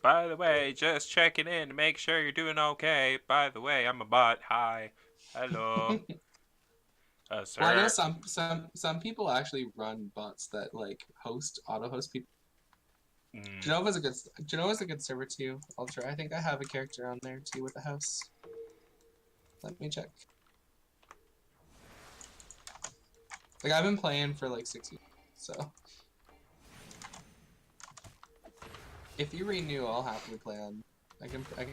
By the way, just checking in to make sure you're doing okay. By the way, I'm a bot. Hi. Hello. Sir.
Well, I know some people actually run bots that like auto host people. Genova's a good server too. Ultra. I think I have a character on there too with a house. Let me check. Like I've been playing for like 6 years, so if you renew, I'll happily play on. I can play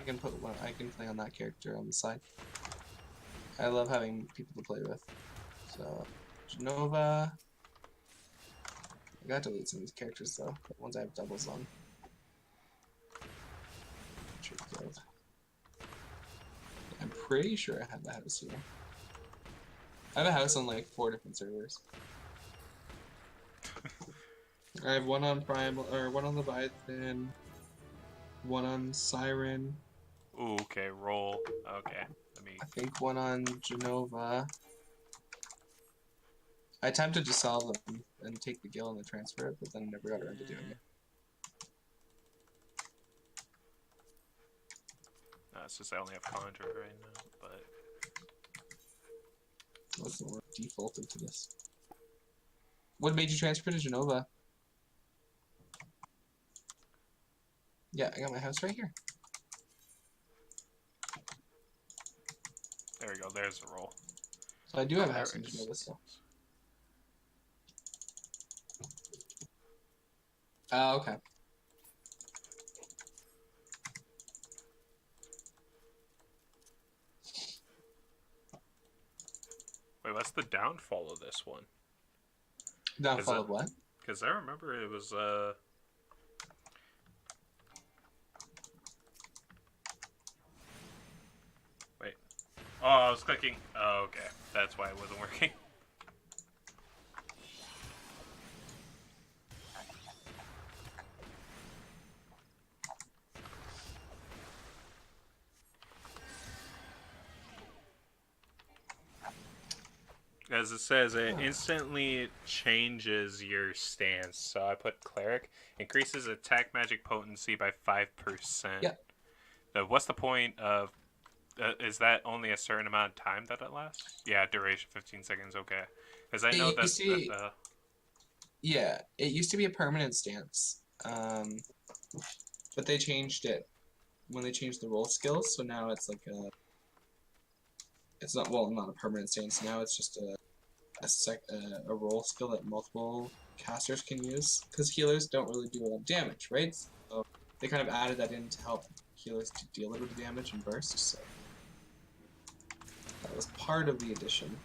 on that character on the side. I love having people to play with. So Genova. I gotta delete some of these characters though. The ones I have doubles on. I'm pretty sure I have the house here. I have a house on like 4 different servers. I have one on Primal, or one on Leviathan, one on Siren.
Ooh, okay, roll. Okay, let me.
I think one on Genova. I attempted to solve them and take the guild and then transfer it, but then never got around to doing it.
It's just I only have Conjure right now, but.
Listen, we're defaulted to this. What made you transfer to Genova? Yeah, I got my house right here.
There we go, there's the roll.
So I do have a house in Genova still. Oh, okay.
Wait, what's the downfall of this one?
Downfall of what?
Because I remember it was Wait. Oh, I was clicking. Oh, okay. That's why it wasn't working. As it says, it instantly changes your stance. So I put cleric, increases attack magic potency by 5%.
Yeah.
So what's the point of? Is that only a certain amount of time that it lasts? Yeah, duration 15 seconds. Okay, because I know that.
Yeah, it used to be a permanent stance, but they changed it when they changed the roll skills. So now it's like it's not a permanent stance. Now it's just a roll skill that multiple casters can use because healers don't really do a lot of damage, right? So they kind of added that in to help healers to deal a little bit of damage and burst. So that was part of the addition.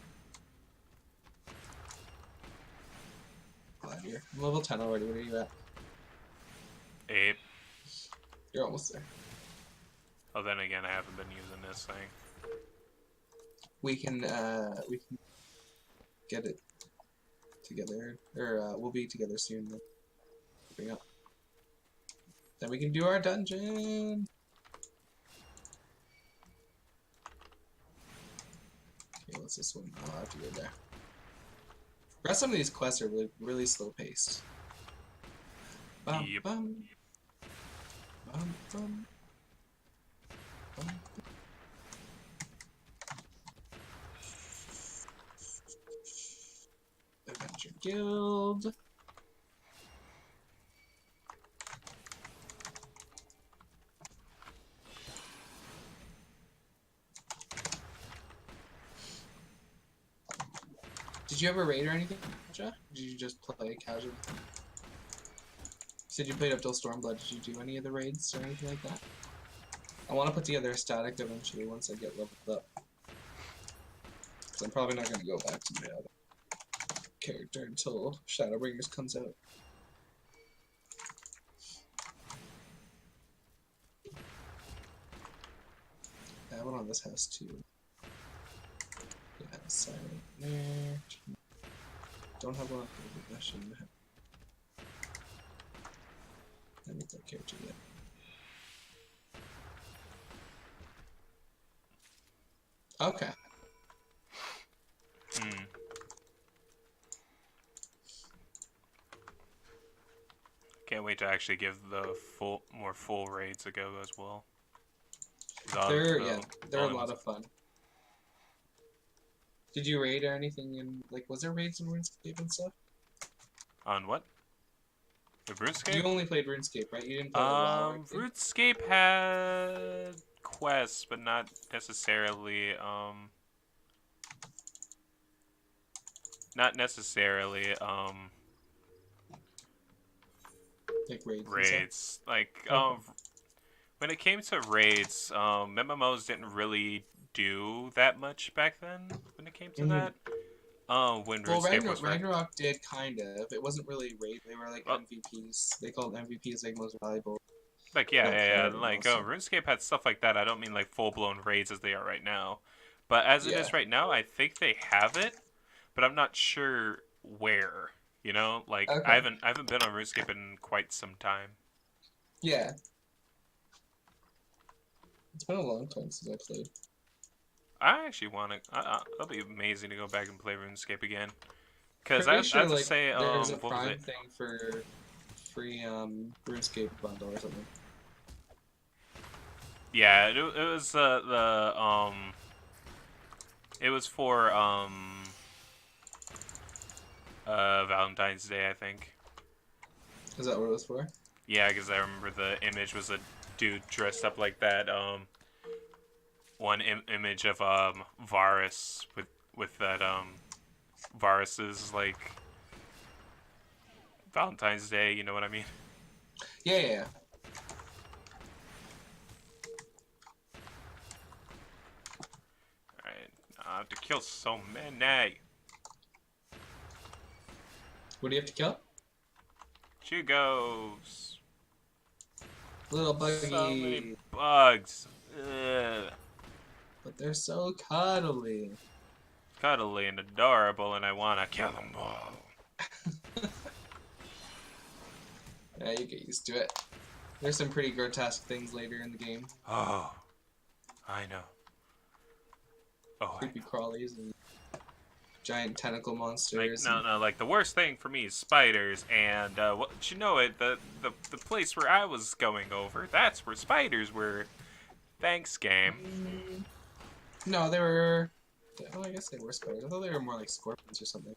Glad you're level 10 already. Where are you at?
8.
You're almost there.
Oh, then again, I haven't been using this thing.
We can get it together, or we'll be together soon. Then. Bring up. Then we can do our dungeon. Okay, what's this one? Oh, I have to go there. The rest of these quests are really slow paced. Bum,
Yep.
bum. Bum, bum. Bum. Adventure Guild. Did you ever raid or anything, Jeff? Did you just play casual? You said you played up till Stormblood. Did you do any of the raids or anything like that? I want to put together a static eventually once I get leveled up. Because I'm probably not going to go back to my other character until Shadowbringers comes out. I have one on this house too. Yeah, silent there. Don't have one on the shouldn't have. I make that character yet. Okay.
Can't wait to actually give the more full raids a go as well.
They're a lot of fun. Did you raid or anything in was there raids in RuneScape and stuff?
On what? The RuneScape?
You only played RuneScape, right? You didn't play WoW.
RuneScape had quests, but not necessarily
like
raids. When it came to raids, MMOs didn't really do that much back then when it came to that. When RuneScape was
Ragnarok did kind of. It wasn't really raid. They were like MVPs. They called MVPs most valuable.
RuneScape had stuff like that. I don't mean like full blown raids as they are right now, but as it is right now, I think they have it, but I'm not sure where. You know, I haven't been on RuneScape in quite some time.
Yeah. It's been a long time since I played.
I actually want to. That'll be amazing to go back and play RuneScape again. Because I have to say,
there's a Prime thing for free RuneScape bundle or something.
Yeah, it was it was for Valentine's Day, I think.
Is that what it was for?
Yeah, because I remember the image was a dude dressed up like that. One image of Varus with that Varus's Valentine's Day. You know what I mean?
Yeah.
All right. I have to kill so many.
What do you have to kill?
Chugos.
Little
So many
buggy.
bugs. Ugh.
But they're so cuddly.
Cuddly and adorable, and I want to kill them all.
Yeah, you get used to it. There's some pretty grotesque things later in the game.
Oh, I know. Oh,
Creepy crawlies and giant tentacle
like
monsters.
no, like the worst thing for me is spiders, and what you know it, the place where I was going over, that's where spiders were. Thanks, game.
No, they were. Oh, I guess they were spiders. I thought they were more like scorpions or something.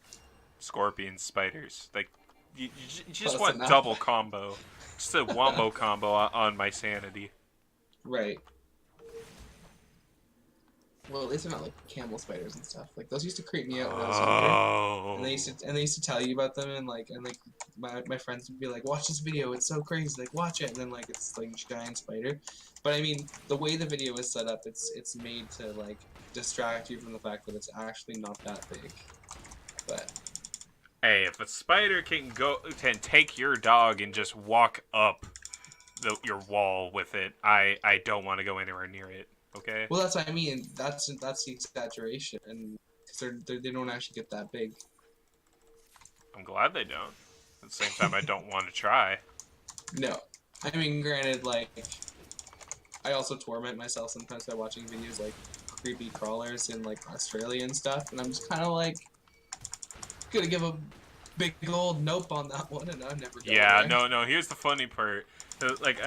Scorpions, spiders, like you just
Close
want
enough.
double combo, just a wombo combo on my sanity.
Right. Well, at least they're not like camel spiders and stuff. Like those used to creep me out when I was younger.
Oh.
And they used to tell you about them and my friends would be like, watch this video, it's so crazy, like watch it, and then like it's like a giant spider. But I mean, the way the video is set up, it's made to like distract you from the fact that it's actually not that big. But
Hey, if a spider can take your dog and just walk up your wall with it, I don't want to go anywhere near it. Okay.
well, that's what I mean. That's the exaggeration, and because they don't actually get that big.
I'm glad they don't. At the same time, I don't want to try.
No, I mean, granted, like I also torment myself sometimes by watching videos like creepy crawlers in like Australia and stuff, and I'm just kind of like gonna give a big old nope on that one, and I'm never going
Yeah,
there.
no. Here's the funny part. Like,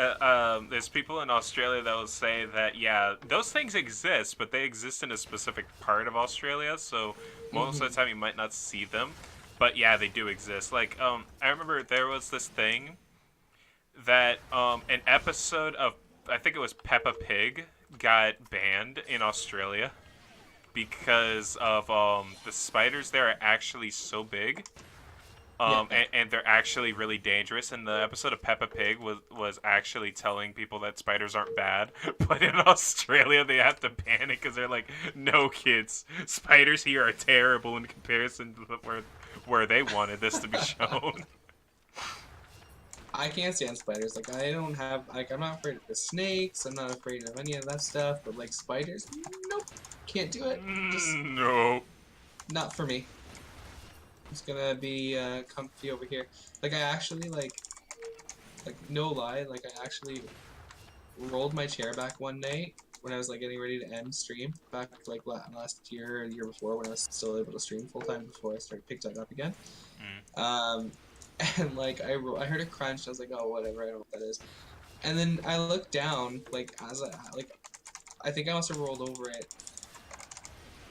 there's people in Australia that will say that, yeah, those things exist, but they exist in a specific part of Australia, so most of the time you might not see them. But yeah, they do exist. Like, I remember there was this thing that, an episode of, I think it was Peppa Pig, got banned in Australia because of, the spiders there are actually so big. And they're actually really dangerous. And the episode of Peppa Pig was actually telling people that spiders aren't bad, but in Australia they have to ban it because they're like, no kids, spiders here are terrible in comparison to where they wanted this to be shown.
I can't stand spiders. Like I don't have like I'm not afraid of the snakes. I'm not afraid of any of that stuff. But like spiders, nope, can't do it. Just
No.
not for me. It's gonna be comfy over here. Like I actually like no lie, like I actually rolled my chair back one night when I was like getting ready to end stream back like last year or the year before when I was still able to stream full time before I started picked that up again. And like I heard a crunch. And I was like, oh whatever, I don't know what that is. And then I looked down like I think I must have rolled over it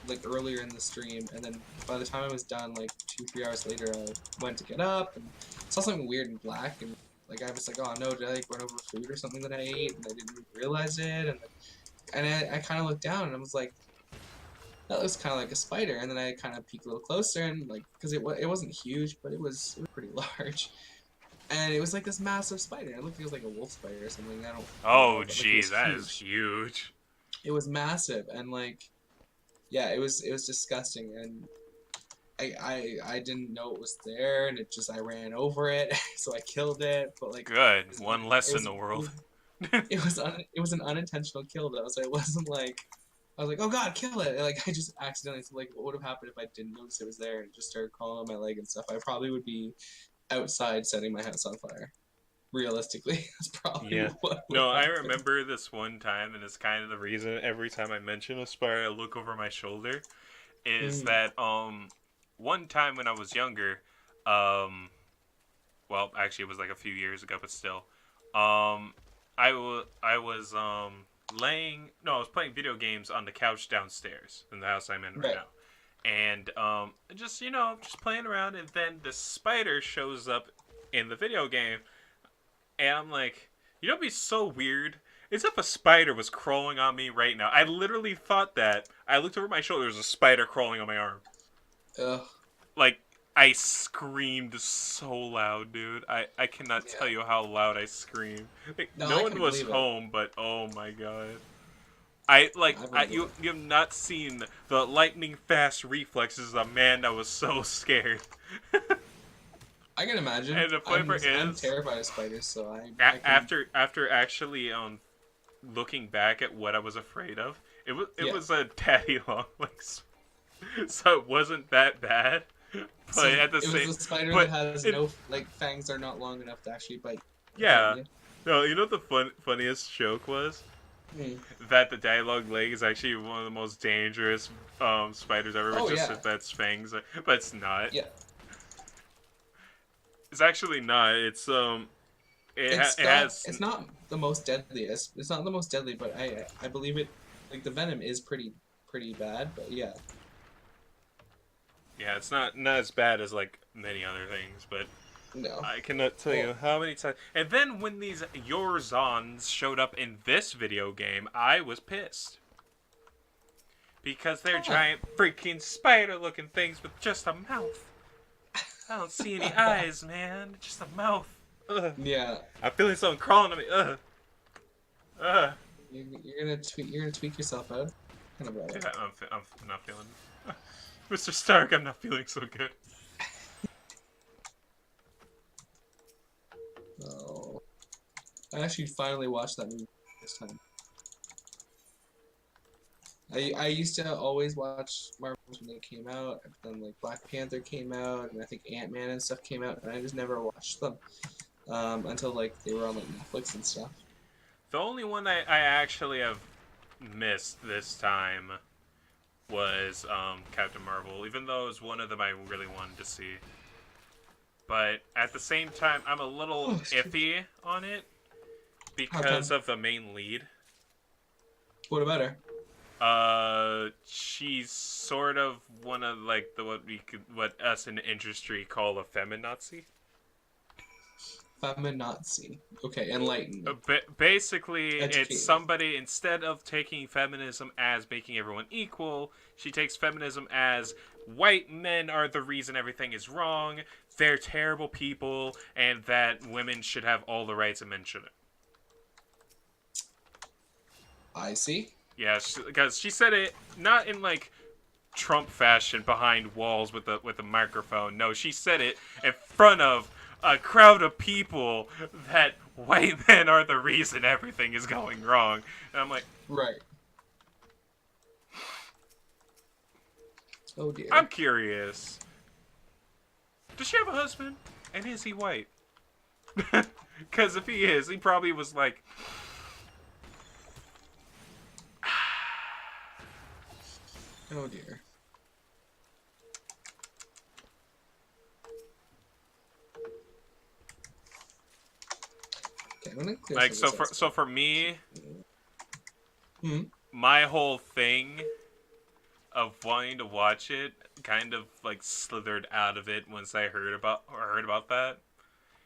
like earlier in the stream, and then by the time I was done, like 2-3 hours later, I went to get up and saw something weird and black, and like I was like, oh no, did I like run over food or something that I ate, and I didn't even realize it, and I kind of looked down and I was like, that looks kind of like a spider, and then I kind of peeked a little closer and like, because it wasn't huge, but it was pretty large. And it was like this massive spider. It looked like it was like a wolf spider or something. I don't know,
Oh,
but, like,
jeez, that is huge.
it was massive, and like, yeah, it was disgusting, and I didn't know it was there, and I ran over it, so I killed it. But like,
Good, one less in the world.
It was an unintentional kill though, so it wasn't like I was like, oh god, kill it! Like I just accidentally. So like, what would have happened if I didn't notice it was there and just started crawling on my leg and stuff? I probably would be outside setting my house on fire. Realistically, that's probably what.
No, I remember this one time, and it's kind of the reason every time I mention a spider, I look over my shoulder. Is that one time when I was younger, well, actually it was like a few years ago, but still, I was I was playing video games on the couch downstairs in the house I'm in right now. And just playing around, and then the spider shows up in the video game, and I'm like, it'd be so weird. It's if a spider was crawling on me right now. I literally thought that. I looked over my shoulder, there was a spider crawling on my arm.
Ugh.
Like, I screamed so loud, dude. I cannot tell you how loud I screamed. Like, no one was home, but oh my god. You have not seen the lightning fast reflexes of a man that was so scared.
I can imagine.
And the funny part
I'm
is,
terrified of spiders, so I can.
after actually looking back at what I was afraid of, it
Yeah.
was a daddy long legs, so it wasn't that bad. But
So
at the
it was
same,
a spider
but
that has
it,
no like fangs are not long enough to actually bite
yeah,
you.
no, you know what the funniest joke was
Hmm.
that the daddy long leg is actually one of the most dangerous spiders ever, with
Oh
just
yeah,
with that fangs, but it's not.
yeah.
It's actually not. It has.
It's not the most deadliest. It's not the most deadly, but I believe it. Like the venom is pretty bad, but yeah.
Yeah, it's not as bad as like many other things, but
No.
I cannot tell you
Well,
how many times. And then when these Yorzons showed up in this video game, I was pissed because they're
huh.
giant freaking spider-looking things with just a mouth. I don't see any eyes, man. Just a mouth. Ugh.
Yeah.
I'm feeling something crawling on me. Ugh. Ugh.
You're gonna tweak yourself out. Kind of about it.
Yeah, I'm not feeling. Mr. Stark, I'm not feeling so good.
Oh. I actually finally watched that movie this time. I used to always watch Marvels when they came out, and then like Black Panther came out, and I think Ant-Man and stuff came out, and I just never watched them until like they were on like Netflix and stuff.
The only one I actually have missed this time was Captain Marvel, even though it was one of them I really wanted to see. But at the same time, I'm a little
Oh, excuse me.
iffy on it
How
because
come?
of the main lead.
What about her?
She's sort of one of like what us in the industry call a feminazi.
Feminazi. Okay, enlighten me.
Basically,
Educate
it's
me.
somebody, instead of taking feminism as making everyone equal, she takes feminism as white men are the reason everything is wrong, they're terrible people, and that women should have all the rights and men shouldn't.
I see.
Yeah, because she said it not in like Trump fashion behind walls with a microphone. No, she said it in front of a crowd of people that white men are the reason everything is going wrong. And I'm like,
Right. Oh
I'm
dear.
curious. Does she have a husband? And is he white? Because if he is, he probably was like,
Oh dear. Okay, I'm gonna clear
like
some of this
so for me,
Hmm.
my whole thing of wanting to watch it kind of like slithered out of it once I heard about that.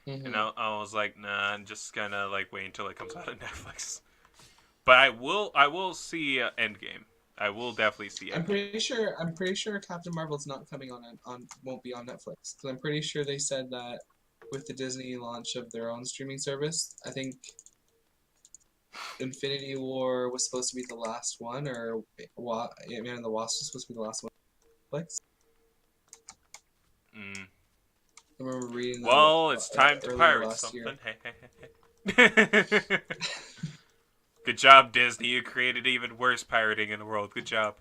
And
Mm-hmm.
I was like, nah, I'm just gonna like wait until it comes out on Netflix. But I will see Endgame. I will definitely see Endgame.
I'm pretty sure Captain Marvel's not coming on won't be on Netflix. Because I'm pretty sure they said that with the Disney launch of their own streaming service. I think Infinity War was supposed to be the last one, or Ant-Man and the Wasp was supposed to be the last one on Netflix.
Mm.
I remember reading that
Well, it's time to
earlier
pirate
last year.
something. Good job, Disney. You created even worse pirating in the world. Good job.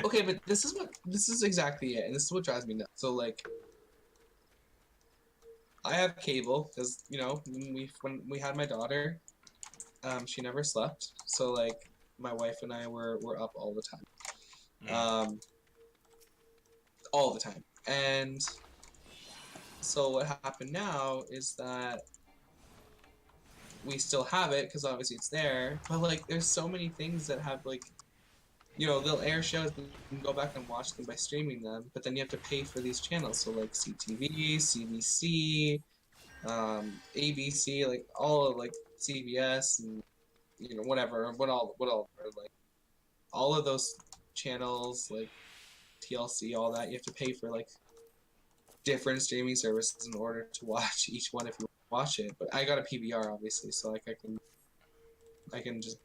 Okay, but this is exactly it, and this is what drives me nuts. So like, I have cable because when we had my daughter, she never slept. So like, my wife and I were up all the time, um, all the time. And so what happened now is that we still have it because obviously it's there. But like, there's so many things that have like, they'll air shows, but you can go back and watch them by streaming them. But then you have to pay for these channels. So like CTV, CBC, ABC, like all of like CBS and whatever, like all of those channels, like TLC, all that. You have to pay for like different streaming services in order to watch each one if you watch it. But I got a PVR obviously, so like I can just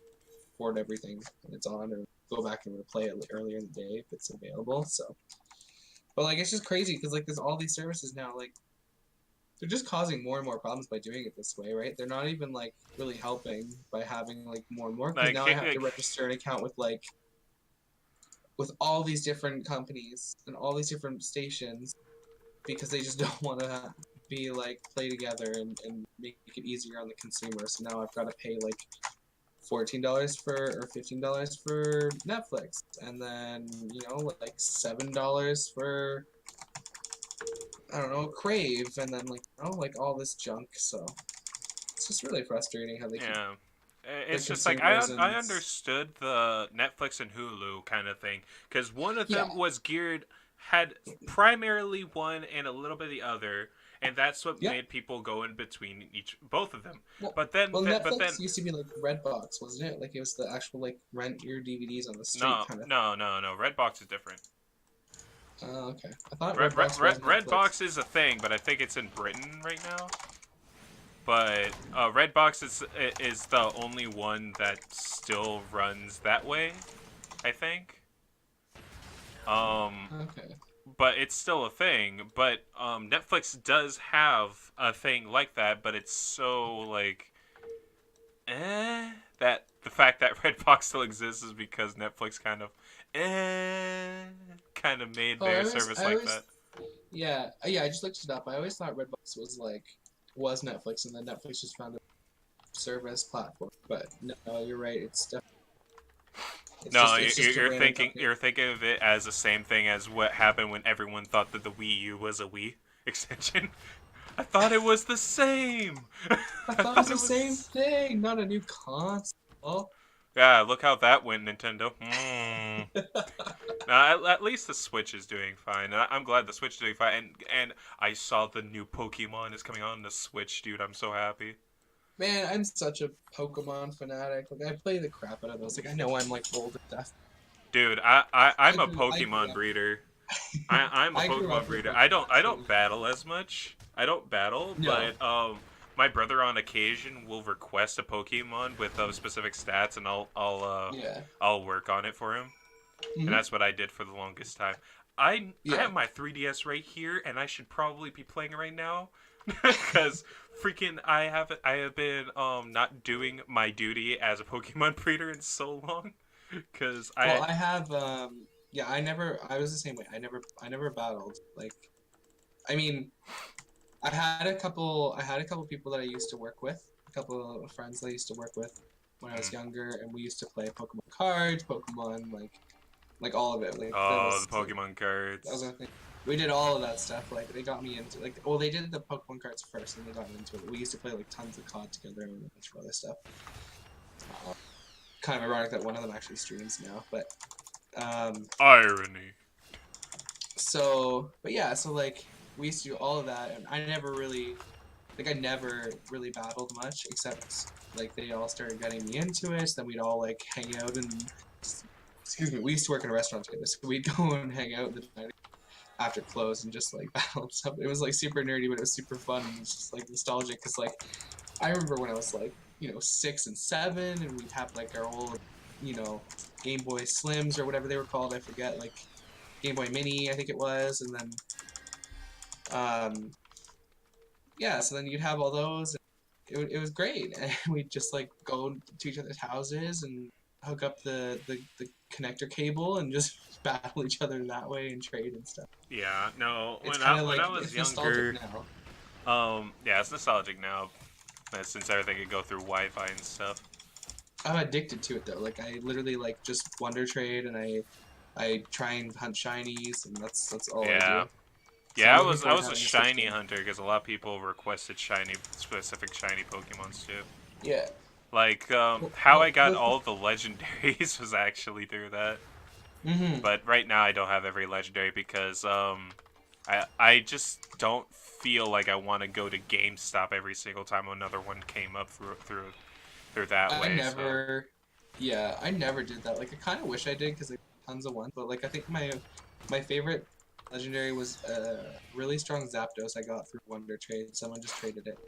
afford everything when it's on, or go back and replay it earlier in the day if it's available. So, but like it's just crazy because like there's all these services now, like they're just causing more and more problems by doing it this way, right? They're not even like really helping by having like more and more, because
Like,
now I have to register an account with like with all these different companies and all these different stations because they just don't want to be like play together and make it easier on the consumer. So now I've got to pay like $14 for or $15 for Netflix, and then you know like $7 for I don't know Crave, and then like you know like all this junk. So it's just really frustrating how they keep
yeah.
the
It's just like
consumers
I
and
understood the Netflix and Hulu kind of thing, because one of
yeah
them was geared had primarily one and a little bit of the other, and that's what
yeah.
made people go in between both of them.
Well,
But then
well,
but then
Netflix used to be like Redbox, wasn't it? Like it was the actual like rent your DVDs on the street kind of.
no. Redbox is different.
Oh, okay. I thought Redbox was Netflix.
Redbox is a thing, but I think it's in Britain right now. But Redbox is the only one that still runs that way, I think.
Okay.
But it's still a thing. But Netflix does have a thing like that, but it's so like, that the fact that Redbox still exists is because Netflix kind of made
Oh,
their service like that.
yeah, yeah. I just looked it up. I always thought Redbox was Netflix, and then Netflix just found a service platform. But no, you're right.
No,
it's just a random company.
you're thinking of it as the same thing as what happened when everyone thought that the Wii U was a Wii extension. I thought it was the same.
I thought it was the same thing, not a new console.
Yeah, look how that went, Nintendo. Now, at least the Switch is doing fine. And I'm glad the Switch is doing fine. And I saw the new Pokemon is coming on the Switch, dude. I'm so happy.
Man, I'm such a Pokemon fanatic. Like I play the crap out of those. Like I know I'm like old and stuff.
Dude, I'm a Pokemon breeder. I'm a
I grew
Pokemon
up with
breeder.
Pokemon
I
too.
don't battle as much. I don't battle,
No.
but my brother on occasion will request a Pokemon with specific stats, and
Yeah.
I'll work on it for him. And that's what I did for the longest time. I have my 3DS right here, and I should probably be playing it right now, because freaking I have been not doing my duty as a Pokemon breeder in so long, because
I have yeah, I was the same way. I never battled. Like I mean, I had a couple people that I used to work with, a couple of friends that I used to work with when I was younger, and we used to play Pokemon cards, Pokemon like all of it. Like that
the
was
Pokemon cards.
that was our thing. We did all of that stuff. Like they got me into like well they did the Pokemon cards first, and they got me into it. We used to play like tons of COD together and a bunch of other stuff. Kind of ironic that one of them actually streams now, but
Irony.
so but yeah, so like we used to do all of that, and I never really battled much, except like they all started getting me into it. So then we'd all like hang out and excuse me, we used to work in a restaurant together, so we'd go and hang out in the night after close and just like battle and stuff. It was like super nerdy, but it was super fun and it's just like nostalgic because like I remember when I was like 6 and 7, and we'd have like our old Game Boy Slims or whatever they were called. I forget, like Game Boy Mini, I think it was, and then yeah, so then you'd have all those. It was great, and we'd just like go to each other's houses and hook up the connector cable and just battle each other that way and trade and stuff.
Yeah, no.
It's
When
kind of
when
like
I was
it's
younger,
nostalgic now.
yeah, it's nostalgic now, since everything could go through Wi-Fi and stuff.
I'm addicted to it though. Like I literally like just Wonder Trade, and I try and hunt shinies, and that's all I do.
Yeah,
So
I
I'm looking forward to
was a
having
shiny
system.
hunter because a lot of people requested specific shiny Pokemons too.
Yeah.
Like,
Well,
how I
well,
got
well,
all the legendaries was actually through that.
mm-hmm.
But right now I don't have every legendary because I just don't feel like I want to go to GameStop every single time another one came up through that way.
Yeah, I never did that. Like I kind of wish I did because tons of ones, but like I think my favorite legendary was a really strong Zapdos I got through Wonder Trade. Someone just traded it.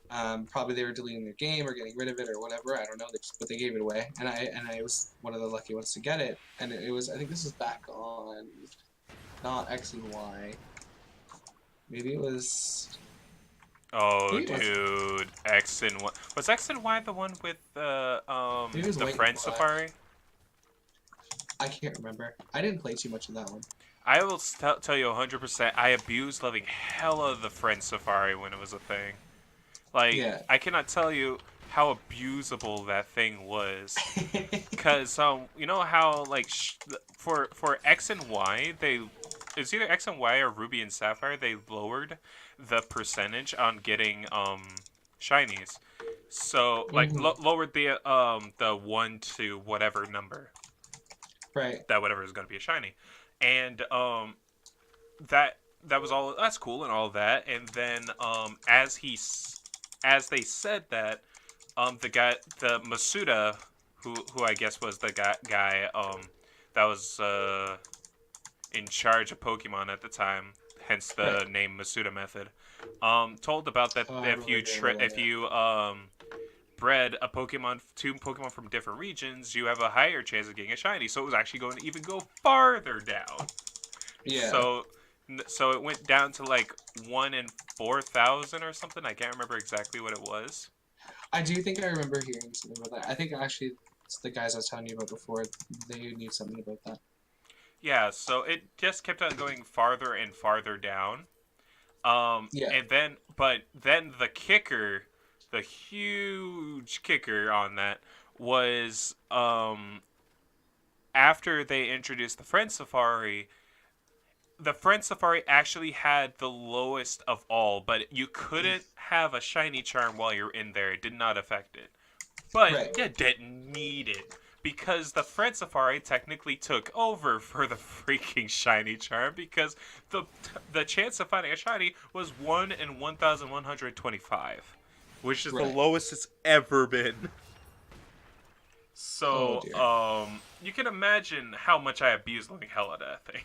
Probably they were deleting their game or getting rid of it or whatever. I don't know. But they gave it away, and I was one of the lucky ones to get it. And it was, I think this was back on not X and Y. Maybe it was.
Oh,
Maybe it was.
dude, X and Y. Was X and Y the one with
Maybe it was
the
White
Friend
and Black.
Safari?
I can't remember. I didn't play too much of that one.
I will tell you 100%. I abused loving hella the Friend Safari when it was a thing. Like,
Yeah.
I cannot tell you how abusable that thing was. Cause you know how like for X and Y it's either X and Y or Ruby and Sapphire, they lowered the percentage on getting shinies. So like lowered the 1 to whatever number.
Right.
That whatever is going to be a shiny. And that was all, that's cool and all that. And then as they said that, the Masuda, who I guess was the guy that was in charge of Pokemon at the time, hence the name Masuda method, told about that if you bred two Pokemon from different regions, you have a higher chance of getting a shiny. So it was actually going to even go farther down.
Yeah.
So it went down to like 1 in 4,000 or something. I can't remember exactly what it was.
I do think I remember hearing something about that. I think actually it's the guys I was telling you about before, they knew something about that.
Yeah, so it just kept on going farther and farther down.
Yeah.
And then the kicker, the huge kicker on that was after they introduced the Friend Safari, the Friend Safari actually had the lowest of all, but you couldn't have a shiny charm while you're in there. It did not affect it. But you didn't need it, because the Friend Safari technically took over for the freaking shiny charm, because the chance of finding a shiny was 1 in 1,125, which is the lowest it's ever been. So, you can imagine how much I abused living hell out of that thing.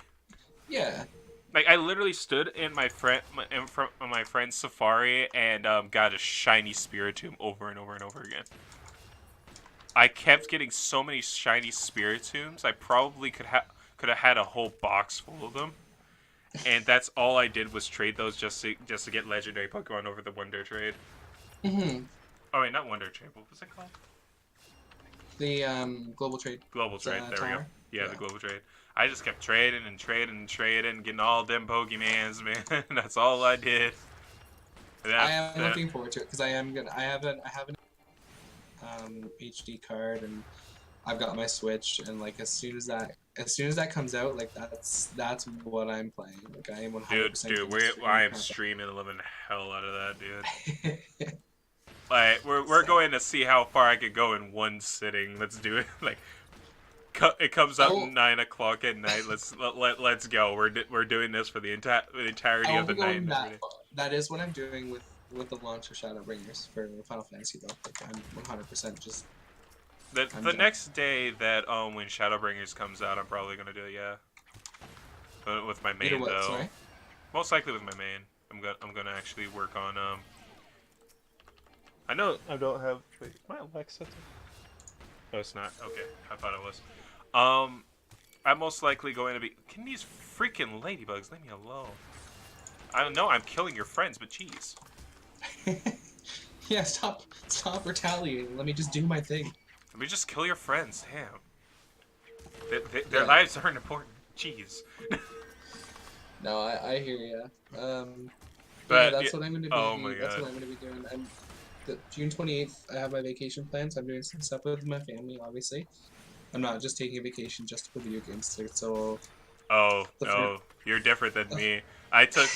Yeah.
Like, I literally stood in my friend's Safari and got a shiny Spiritomb over and over and over again. I kept getting so many shiny Spiritombs, I probably could have had a whole box full of them. And that's all I did was trade those just to get legendary Pokemon over the Wonder Trade.
Mm-hmm.
Oh wait, not Wonder Trade. What was it called?
The Global Trade.
Global Trade. There we go.
Yeah,
the Global Trade. I just kept trading and trading and trading, getting all them Pokemons, man. That's all I did.
I am looking forward to it because I have an HD card, and I've got my Switch, and like as soon as that comes out, like that's what I'm playing. Like I am 100%.
Dude, I am streaming the living hell out of that, dude. Like we're going to see how far I could go in one sitting. Let's do it. Like it comes out 9 o'clock at night. Let's go. We're doing this for the entirety of the night.
That is what I'm doing with the launch of Shadowbringers for Final Fantasy though. Like I'm 100% just.
The next day that when Shadowbringers comes out, I'm probably gonna do it. Yeah. But with my main though. Sorry? Most likely with my main. I'm gonna actually work on I know I don't have. Wait, my Alexa. No, it's not. Okay, I thought it was. I'm most likely going to be. Can these freaking ladybugs leave me alone? I don't know. I'm killing your friends, but jeez.
Yeah, stop retaliating. Let me just do my thing.
Let me just kill your friends. Damn. Their lives aren't important. Jeez.
No, I hear ya.
But
that's what I'm gonna be.
Oh my God.
That's what I'm gonna be doing. June 28th, I have my vacation plans. I'm doing some stuff with my family, obviously. I'm not just taking a vacation just to play video games. So.
Oh no, you're different than me. I took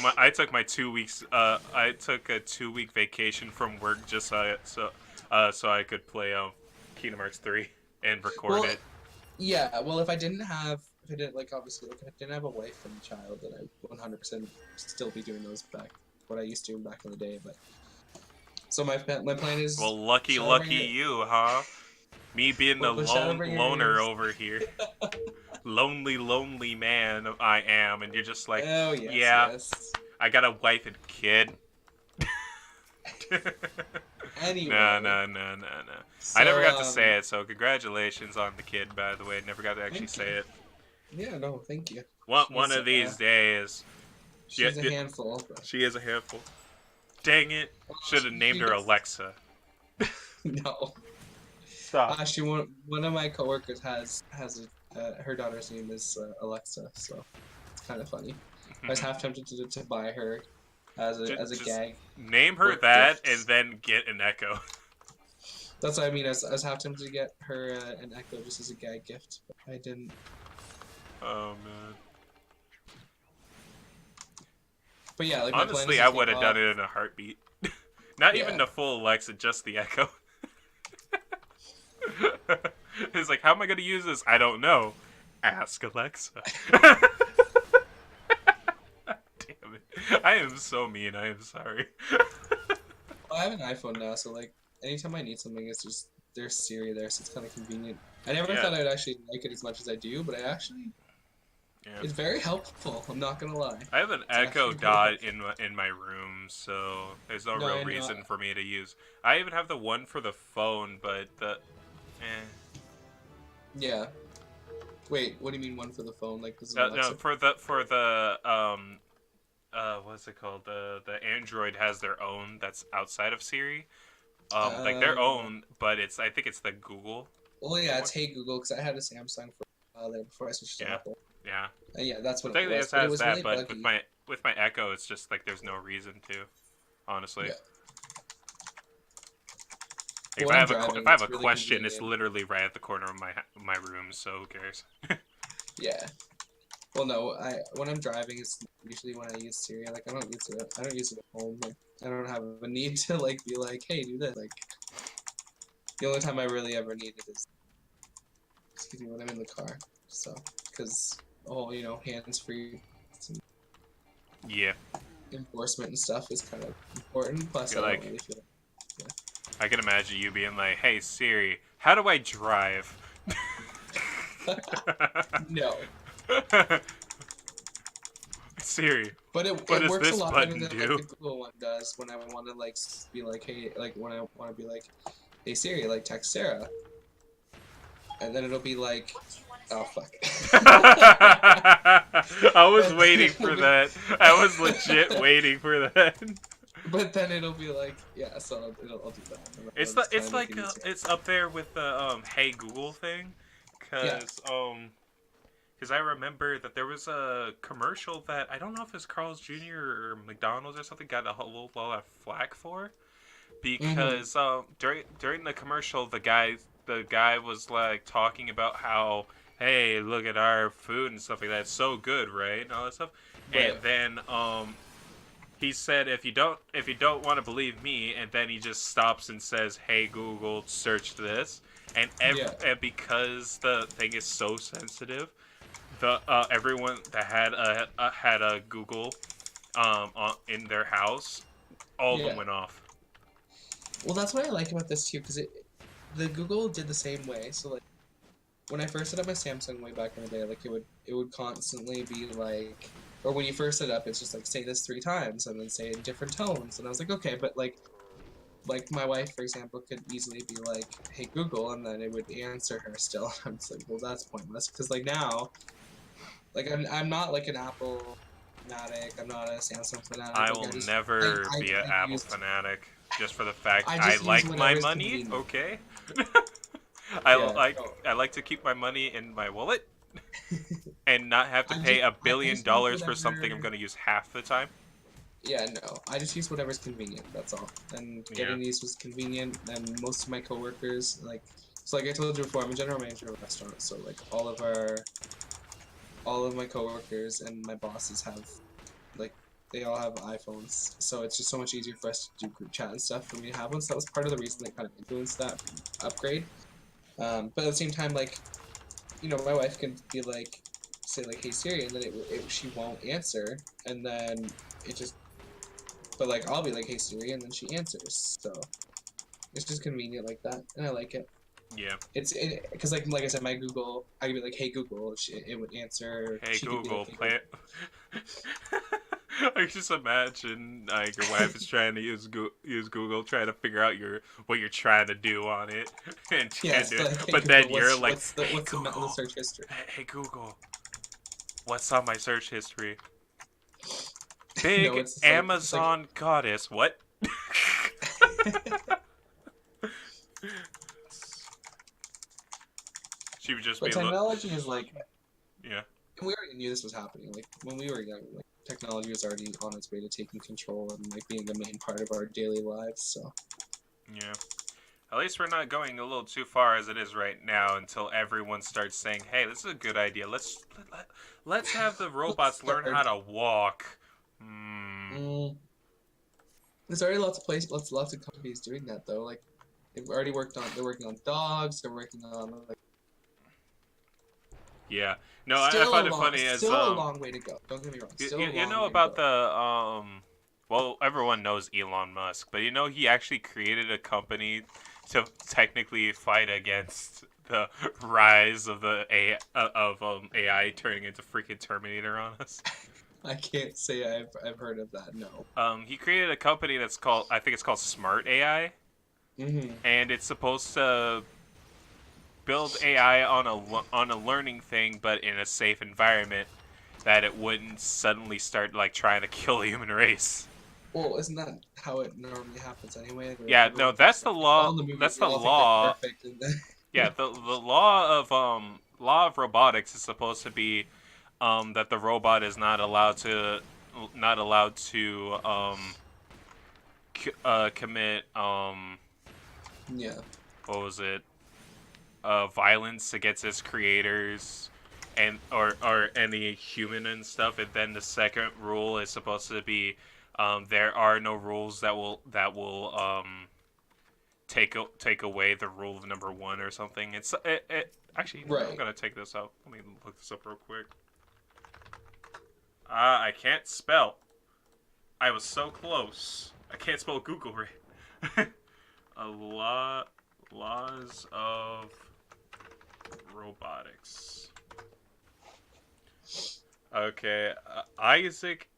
my 2 weeks. I took a 2-week vacation from work just so I could play Kingdom Hearts 3 and record it.
Yeah, well, if I didn't obviously, if I didn't have a wife and a child, then I 100% still be doing those what I used to back in the day. But so my plan is.
Well, lucky you, huh? Me being the loner over here. Lonely man I am, and you're just like,
oh, yes,
yeah,
yes.
I got a wife and kid.
Anyway.
No.
So,
I never got to say it, so congratulations on the kid, by the way. Never got to actually say it.
Yeah, no, thank you.
One of these days.
She's a handful. But...
She is a handful. Dang it. Should have named her Alexa.
No.
Stop.
One of my coworkers has her daughter's name is Alexa, so it's kind of funny. I was half tempted to buy her as a gag.
Name her that and then get an Echo.
That's what I mean. I was half tempted to get her an Echo just as a gag gift, but I didn't.
Oh man.
But yeah, like
honestly, I would have done it in a heartbeat. Not even the full Alexa, just the Echo. It's like, how am I gonna use this? I don't know. Ask Alexa. Damn it. I am so mean. I am sorry.
I have an iPhone now, so like anytime I need something, it's just there's Siri there, so it's kind of convenient. I never thought I'd actually like it as much as I do, but I actually. Yeah. It's very helpful. I'm not gonna lie.
I have an Echo Dot in my room, so there's no real reason for me to use. I even have the one for the phone, but
Yeah. Wait, what do you mean one for the phone? Like this is
no, for the what's it called? The Android has their own that's outside of Siri. Like their own, but I think it's the Google.
Well, yeah, it's Hey Google because I had a Samsung for a while there before I switched to Apple.
Yeah.
Yeah, that's what
it was. It was that,
really
but with my Echo, it's just like there's no reason to, honestly. Yeah. If I have a question, it's literally right at the corner of my room, so who cares?
Yeah. Well, no, when I'm driving, it's usually when I use Siri. Like I don't use it at home. Like I don't have a need to like be like, hey, do this. Like the only time I really ever need it is, excuse me, when I'm in the car. So, because hands-free.
Yeah.
Enforcement and stuff is kind of important. Plus, I don't really feel it. Yeah.
I can imagine you being like, "Hey Siri, how do I drive?"
No.
Siri.
But it works a lot better than like, the Google one does when I want to like be like, hey, like when I want to be like, hey Siri, like text Sarah, and then it'll be like, oh fuck.
I was waiting for that. I was legit waiting for that.
But then it'll be like, yeah, so I'll do that.
It's up there with the Hey Google thing, because I remember that there was a commercial that I don't know if it's Carl's Jr. or McDonald's or something got a whole lot of flack for, because during the commercial the guy was like talking about how, hey, look at our food and stuff like that, it's so good, right, and all that stuff, right. And then he said, if you don't want to believe me, and then he just stops and says, hey Google, search this, and because the thing is so sensitive, everyone that had a Google in their house, all of them went off.
Well, that's what I like about this too, because the Google did the same way. So like when I first set up my Samsung way back in the day, like it would constantly be like, or when you first set up, it's just like say this 3 times and then say it in different tones, and I was like, okay, but like my wife, for example, could easily be like, hey Google, and then it would answer her still. I'm just like, well, that's pointless, because like now, like I'm not like an Apple fanatic, I'm not a Samsung fanatic.
I will never be an Apple fanatic, just for the fact I like my money. Okay. I like to keep my money in my wallet and not have to pay $1 billion for something I'm going to use half the time.
Yeah, no. I just use whatever's convenient, that's all. And getting these was convenient, and most of my coworkers, like I told you before, I'm a general manager of a restaurant, so like all of my coworkers and my bosses have, like, they all have iPhones, so it's just so much easier for us to do group chat and stuff for me to have one, so that was part of the reason that kind of influenced that upgrade. But at the same time, like, my wife can be like, say like, hey Siri, and then she won't answer, and then it just, but like, I'll be like, hey Siri, and then she answers, so it's just convenient like that, and I like it.
Yeah.
Because like I said, my Google, I could be like, hey Google, it would answer.
Hey Google, play it. I just imagine like your wife is trying to use Google, trying to figure out what you're trying to do on it, and she
Yeah,
can't
it's
do it.
like, hey
But then
Google,
you're like, hey
what's the
Google,
search history?
hey Google, what's on my search history?
No,
Big
it's like
Amazon goddess. What? She would just
but
be
technology is like,
yeah.
we already knew this was happening. Like when we were young, like technology was already on its way to taking control and like being the main part of our daily lives. So
Yeah. At least we're not going a little too far as it is right now until everyone starts saying, "Hey, this is a good idea. Let's have the
let's
robots learn how
start.
to walk." Hmm.
Mm, there's already lots of companies doing that though. Like they've already worked on. They're working on dogs. They're working on like
Yeah. No, I find it funny as
still a long way to go. Don't get me wrong. Still a
you
long
know
way to
about
go.
the well, everyone knows Elon Musk, but you know he actually created a company to technically fight against the rise of the AI turning into freaking Terminator on us.
I can't say I've heard of that. No.
He created a company that's called, I think it's called Smart AI,
Mm-hmm.
and it's supposed to build AI on a learning thing, but in a safe environment, that it wouldn't suddenly start like trying to kill the human race.
Well, isn't that how it normally happens anyway? Where
Yeah, no,
everyone thinks
that's the
that, like, all
law.
in the movies,
That's
they
the
all think they're
law.
perfect, and then
Yeah, the law of robotics is supposed to be that the robot is not allowed to commit
yeah,
what was it, violence against its creators and or any human and stuff. And then the second rule is supposed to be there are no rules that will take away the rule of number one or something. It actually, you know what? I'm
right.
gonna take this out. Let me look this up real quick. I can't spell. I was so close. I can't spell Google right. A laws of robotics. Okay, Isaac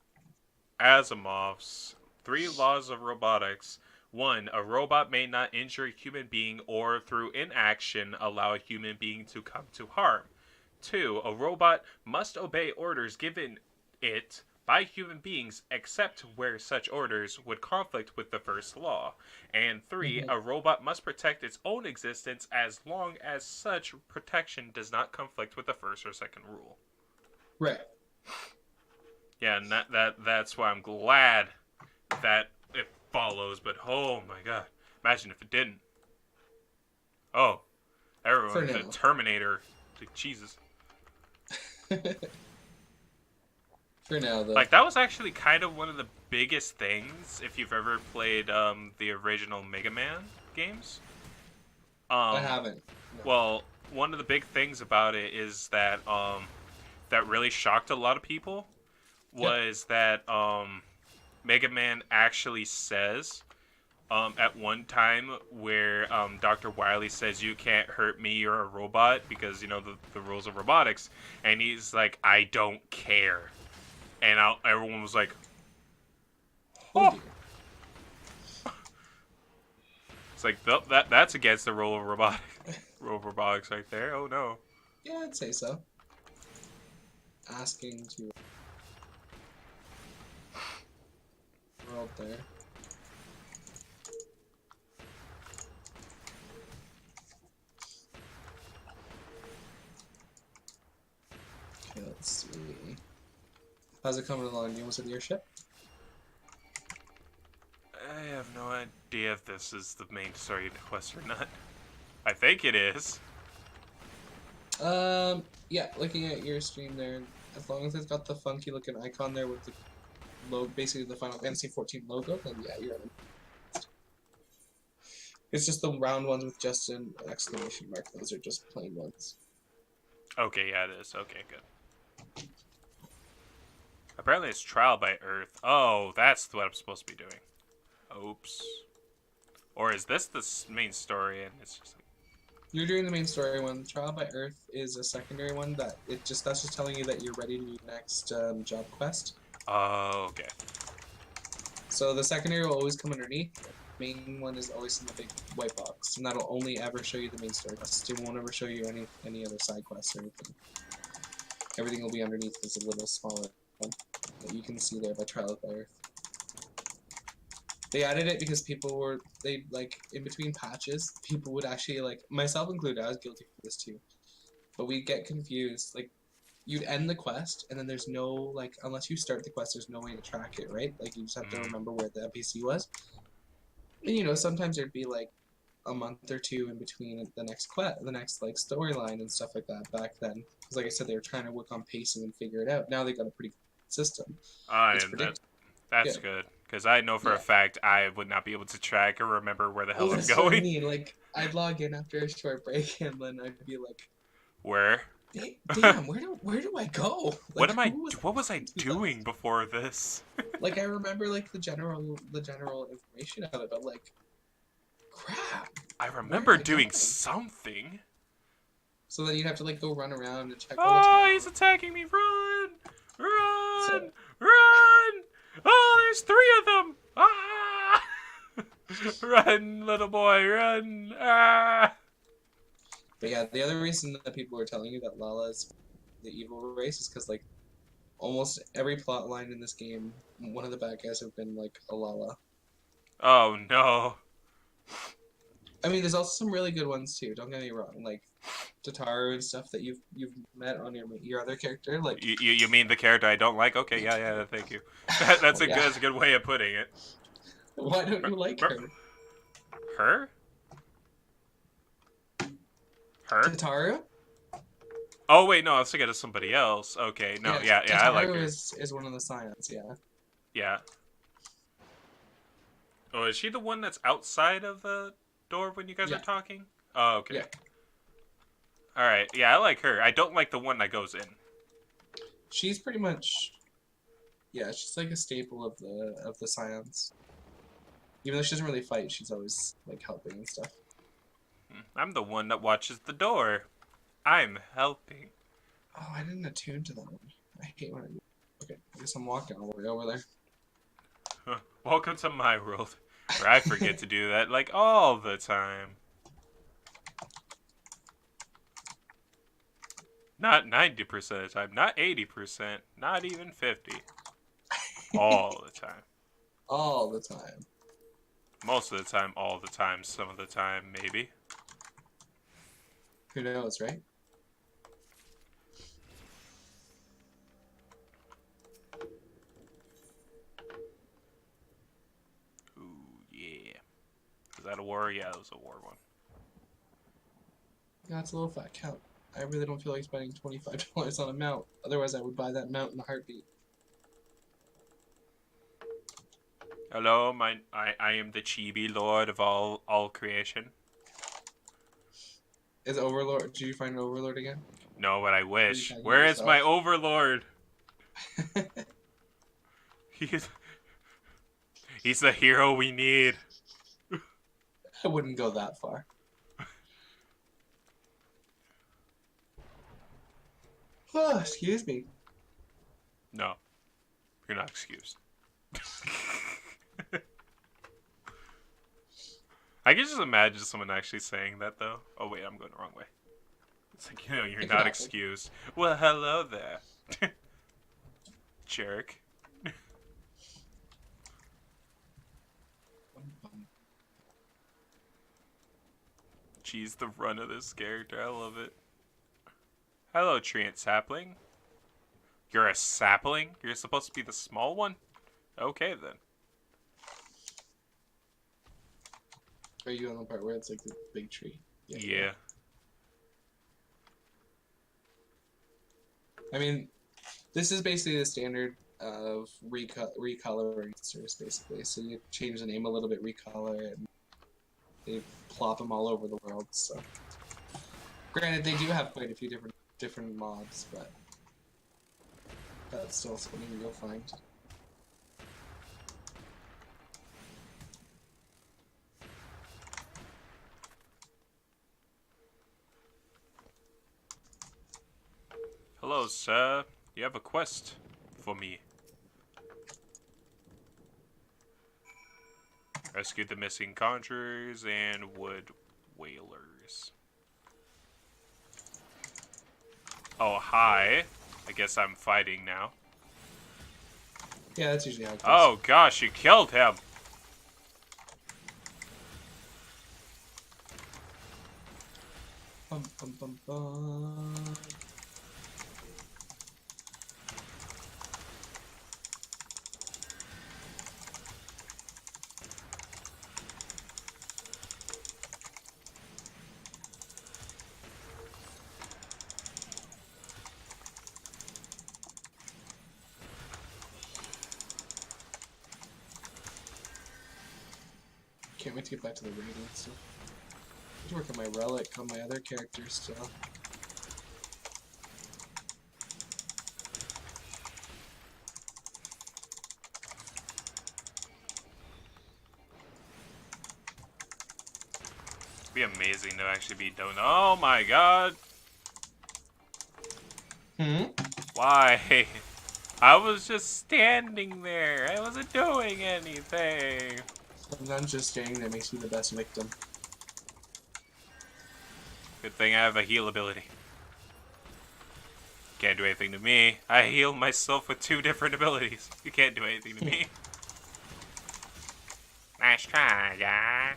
Asimov's Three Laws of Robotics. 1. A robot may not injure a human being or, through inaction, allow a human being to come to harm. 2. A robot must obey orders given it by human beings except where such orders would conflict with the first law. And 3.
Hmm.
A robot must protect its own existence as long as such protection does not conflict with the first or second rule.
Right.
Yeah, and that's why I'm glad that it follows, but oh my god. Imagine if it didn't. Oh,
For
everyone's a
now.
Terminator. Like, Jesus.
For now, though.
Like, that was actually kind of one of the biggest things if you've ever played the original Mega Man games.
I haven't. No.
Well, one of the big things about it is that that really shocked a lot of people was that Mega Man actually says at one time where Dr. Wily says, "You can't hurt me, you're a robot," because, you know, the rules of robotics. And he's like, "I don't care." And everyone was like,
Oh
"Oh."
dear.
It's like, that's against the rule of robotics right there. Oh, no.
Yeah, I'd say so. Asking to world there. Okay, let's see. How's it coming along? You almost with your ship?
I have no idea if this is the main story quest or not. I think it is.
Yeah, looking at your stream there, as long as it's got the funky looking icon there with the basically the Final Fantasy 14 logo, then yeah, you're in. It's just the round ones with just an exclamation mark. Those are just plain ones.
Okay, yeah, it is. Okay, good. Apparently it's Trial by Earth. Oh, that's what I'm supposed to be doing. Oops. Or is this the main story and it's just like...
You're doing the main story one. Trial by Earth is a secondary one that's just telling you that you're ready to do the next job quest.
Oh, okay.
So the secondary will always come underneath. The main one is always in the big white box, and that'll only ever show you the main story quests. It won't ever show you any other side quests or anything. Everything will be underneath this little smaller one that you can see there by Trial of the Earth. They added it because they like in between patches, people would actually like, myself included, I was guilty for this too, but we'd get confused. Like you'd end the quest and then there's no, like, unless you start the quest, there's no way to track it, right? Like you just have to remember where the NPC was. And you know, sometimes there'd be like a month or two in between the next like storyline and stuff like that back then. Because like I said, they were trying to work on pacing and figure it out. Now they got a pretty good system. It's predictable.
That's good. Because I know for a fact I would not be able to track or remember where the hell I'm
That's
going.
what I mean. Like, I'd log in after a short break, and then I'd be like,
"Where?
Damn, where do I go? Like,
what was I doing before this?"
Like, I remember like the general information of it, but like, crap.
I remember doing something.
So then you'd have to like go run around and check.
Oh, he's attacking me! Run! Run! Run! Oh, there's 3 of them! Ah! Run, little boy, run! Ah!
But yeah, the other reason that people were telling you that Lala is the evil race is because like almost every plot line in this game, one of the bad guys have been like a Lala.
Oh no!
I mean, there's also some really good ones too. Don't get me wrong, like Tataru and stuff that you've met on your other character. Like
you mean the character I don't like? Okay, yeah, thank you. That's a good way of putting it.
Why don't you like her?
Her? Her?
Tataru?
Oh wait, no, I was thinking of somebody else. Okay, no, yeah,
Tataru
I like her.
is one of the scions, yeah.
Yeah. Oh, is she the one that's outside of the door when you guys are talking? Oh, okay.
Yeah.
Alright, yeah, I like her. I don't like the one that goes in.
She's pretty much, yeah, she's like a staple of the scions. Even though she doesn't really fight, she's always like helping and stuff.
I'm the one that watches the door. I'm helping.
Oh, I didn't attune to that one. I hate when I do. Okay, I guess I'm walking all the way over there.
Welcome to my world, where I forget to do that like all the time. Not 90% of the time, not 80%, not even 50. All the time.
All the time.
Most of the time, all the time, some of the time, maybe.
Who knows, right?
Ooh, yeah. Is that a war? Yeah, that was a war one.
That's a little fat count. I really don't feel like spending $25 on a mount. Otherwise, I would buy that mount in a heartbeat.
Hello, I am the chibi lord of all creation.
Is Overlord? Did you find Overlord again?
No, but I wish. Where is my Overlord? He's the hero we need.
I wouldn't go that far. Oh, excuse me.
No, you're not excused. I can just imagine someone actually saying that, though. Oh, wait, I'm going the wrong way. It's like, you know, you're not excused. Well, hello there. Jerk. Jeez, the run of this character. I love it. Hello, tree and sapling. You're a sapling? You're supposed to be the small one? Okay, then.
Are you on the part where it's like the big tree?
Yeah.
I mean, this is basically the standard of recoloring monsters, basically. So you change the name a little bit, recolor, and they plop them all over the world. So, granted, they do have quite a few different mobs, but that's still something you'll find.
Hello, sir. You have a quest for me. Rescue the missing conjurers and wood whalers. Oh, hi. I guess I'm fighting now.
Yeah, that's usually how it goes.
Oh gosh, you killed him.
Bum, bum, bum, bum. Can't wait to get back to the raiding stuff. I have to work on my relic on my other characters still.
It'd be amazing to actually be done. Oh my god.
Hmm?
Why? I was just standing there. I wasn't doing anything.
Sometimes just standing there makes you the best victim.
Good thing I have a heal ability. Can't do anything to me. I heal myself with 2 different abilities. You can't do anything to me. Nice try, guy.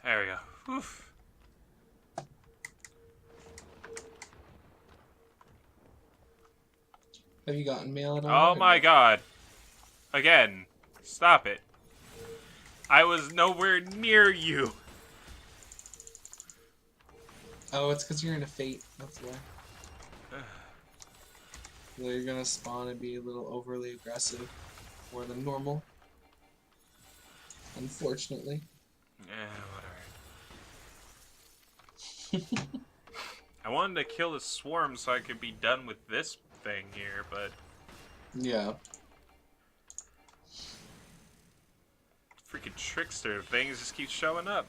There we go. Oof.
Have you gotten mail at all?
Oh
or
my
no?
god. Again. Stop it. I was nowhere near you.
Oh, it's because you're in a fate. That's why. So you're gonna spawn and be a little overly aggressive, more than normal. Unfortunately.
Whatever. I wanted to kill the swarm so I could be done with this thing here, but
Yeah.
freaking trickster things just keep showing up.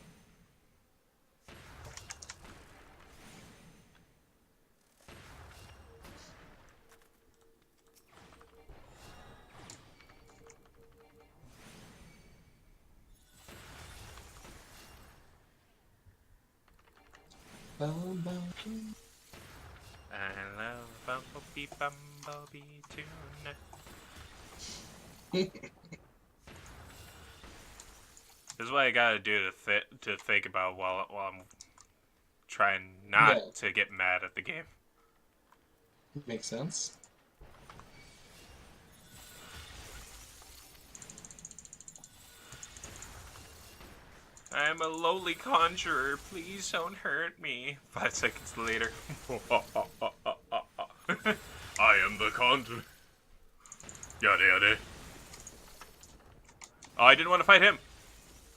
Bum, bum, bum.
I love Bumblebee tonight. This is what I gotta do to think about while I'm trying not
Yeah.
to get mad at the game.
Makes sense.
I am a lowly conjurer. Please don't hurt me. 5 seconds later. I am the conjurer. Yada yada. Oh, I didn't want to fight him.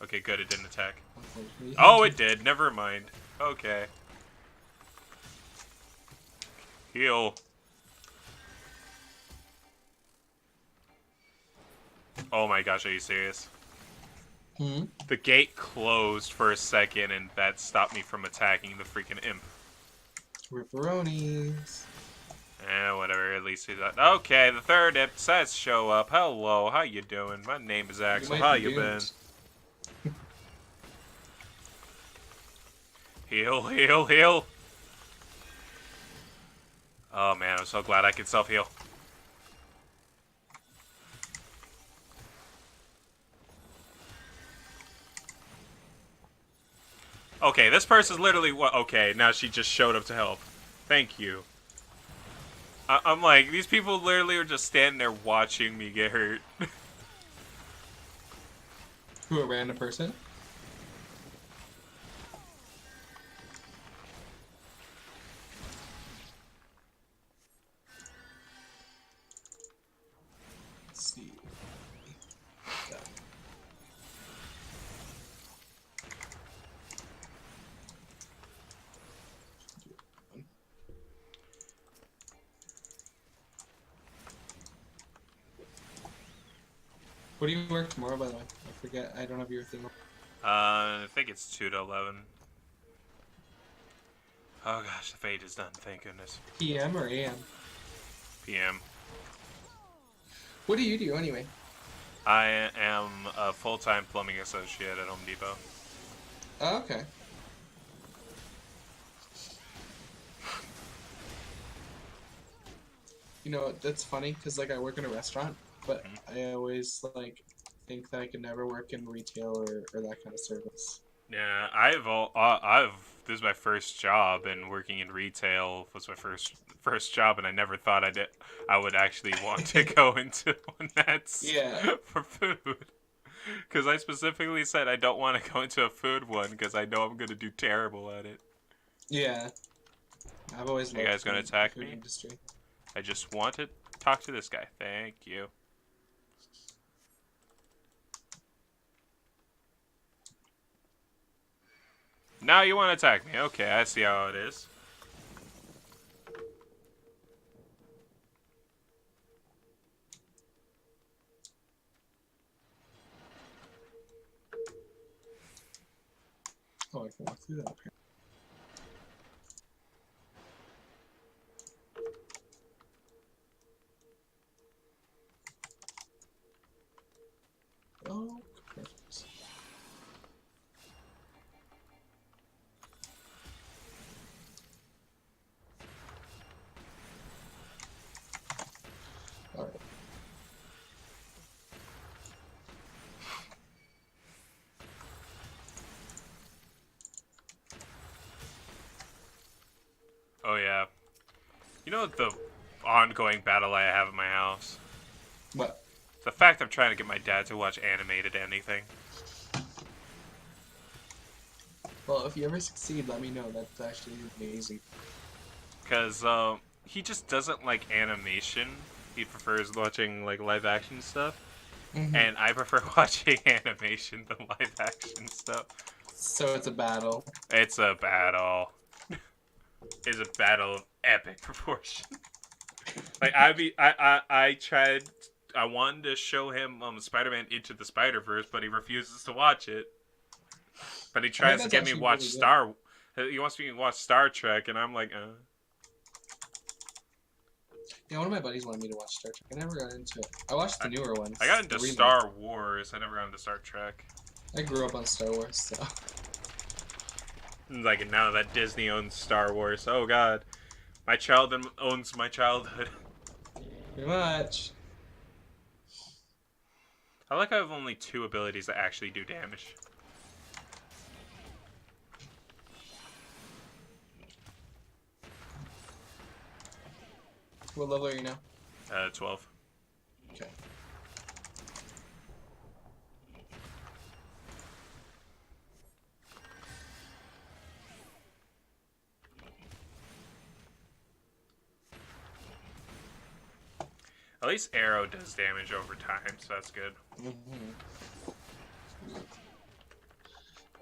Okay, good. It didn't attack. Oh, it did. Never mind. Okay. Heal. Oh my gosh, are you serious?
Hmm?
The gate closed for a second, and that stopped me from attacking the freaking imp.
Ripperonis.
Whatever, at least he's not. Okay, the third imp says show up. Hello, how you doing? My name is Axel.
might
How
be
you been?
doomed.
Heal, heal, heal. Oh man, I'm so glad I can self-heal. Okay, this person's literally what? Okay, now she just showed up to help. Thank you. I'm like, these people literally are just standing there watching me get hurt.
Who, a random person? Let's see. Yeah. What do you work tomorrow, by the way? I forget. I don't have your thing.
I think it's 2 to 11. Oh gosh, the fade is done. Thank goodness.
PM or AM?
PM.
What do you do anyway?
I am a full-time plumbing associate at Home Depot.
Oh, okay. You know, that's funny because like I work in a restaurant, but I always like think that I could never work in retail or that kind of service.
Yeah, this is my first job, and working in retail was my first job, and I never thought I would actually want to go into one that's
Yeah.
for food. Because I specifically said I don't want to go into a food one because I know I'm gonna do terrible at it.
Yeah. I've always
You
loved
guys gonna
the
attack
food
me?
industry.
I just want to talk to this guy. Thank you. Now you want to attack me. Okay, I see how it is.
Oh, I can walk through that. Okay. Oh, perfect. All right.
Oh yeah. You know the ongoing battle I have at my house?
What?
The fact I'm trying to get my dad to watch animated anything.
Well, if you ever succeed, let me know. That's actually amazing.
Because he just doesn't like animation. He prefers watching like live action stuff.
Mm-hmm.
And I prefer watching animation than live action stuff.
So it's a battle.
It's a battle. It's a battle of epic proportion. Like I tried. I wanted to show him Spider-Man Into the Spider-Verse, but he refuses to watch it. But he tries to get me to watch He wants me to watch Star Trek, and I'm like,
Yeah, one of my buddies wanted me to watch Star Trek. I never got into it. I watched the newer ones.
I got into Star Wars. I never got into Star Trek.
I grew up on Star Wars, so.
Like, now that Disney owns Star Wars, oh god. My child owns my childhood.
Pretty much.
I like I have only 2 abilities that actually do damage.
What level are you now?
12.
Okay.
At least Arrow does damage over time, so that's good.
Mm-hmm.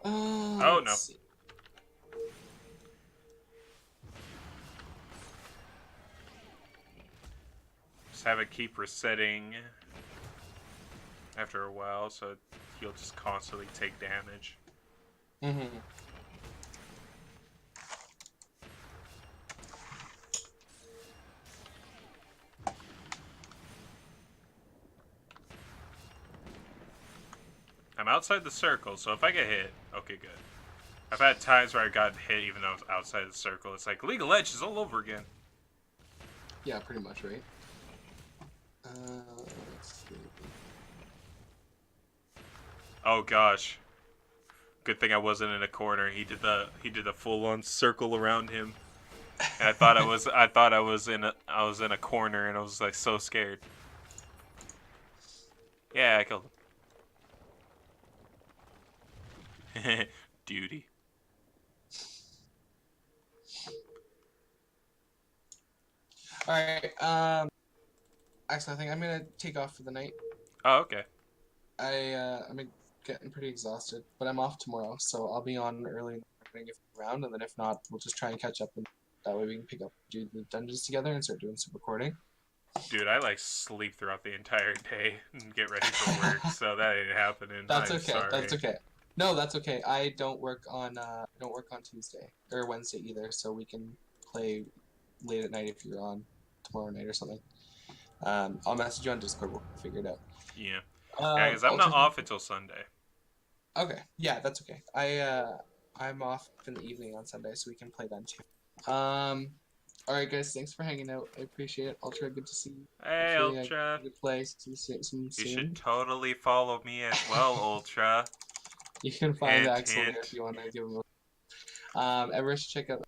Oh, no.
See.
Just have it keep resetting after a while, so you'll just constantly take damage.
Mm-hmm.
I'm outside the circle, so if I get hit, okay, good. I've had times where I got hit even though I was outside the circle. It's like League of Legends all over again.
Yeah, pretty much, right? Let's see.
Oh gosh. Good thing I wasn't in a corner. He did the full-on circle around him. And I thought I was in a corner, and I was like so scared. Yeah, I killed him. Duty.
Alright, Axel, I think I'm gonna take off for the night.
Oh, okay.
I'm getting pretty exhausted, but I'm off tomorrow, so I'll be on early in the morning if I'm around, and then if not, we'll just try and catch up, and that way we can pick up, do the dungeons together, and start doing some recording.
Dude, I like sleep throughout the entire day and get ready for work, so that ain't happening.
That's
I'm
okay. That's
sorry.
okay. No, that's okay. I don't work on Tuesday or Wednesday either, so we can play late at night if you're on tomorrow night or something. I'll message you on Discord. We'll figure it out.
Yeah. Yeah, because I'm not
Ultra.
off until Sunday.
Okay, yeah, that's okay. I'm off in the evening on Sunday, so we can play then too. All right, guys, thanks for hanging out. I appreciate it. Ultra, good to see you.
Hey,
Hopefully, I
Ultra.
get to play some
You should
soon.
totally follow me as well, Ultra.
You can find
Hint,
Axel there if
hint.
you want to give him a. Everyone should check him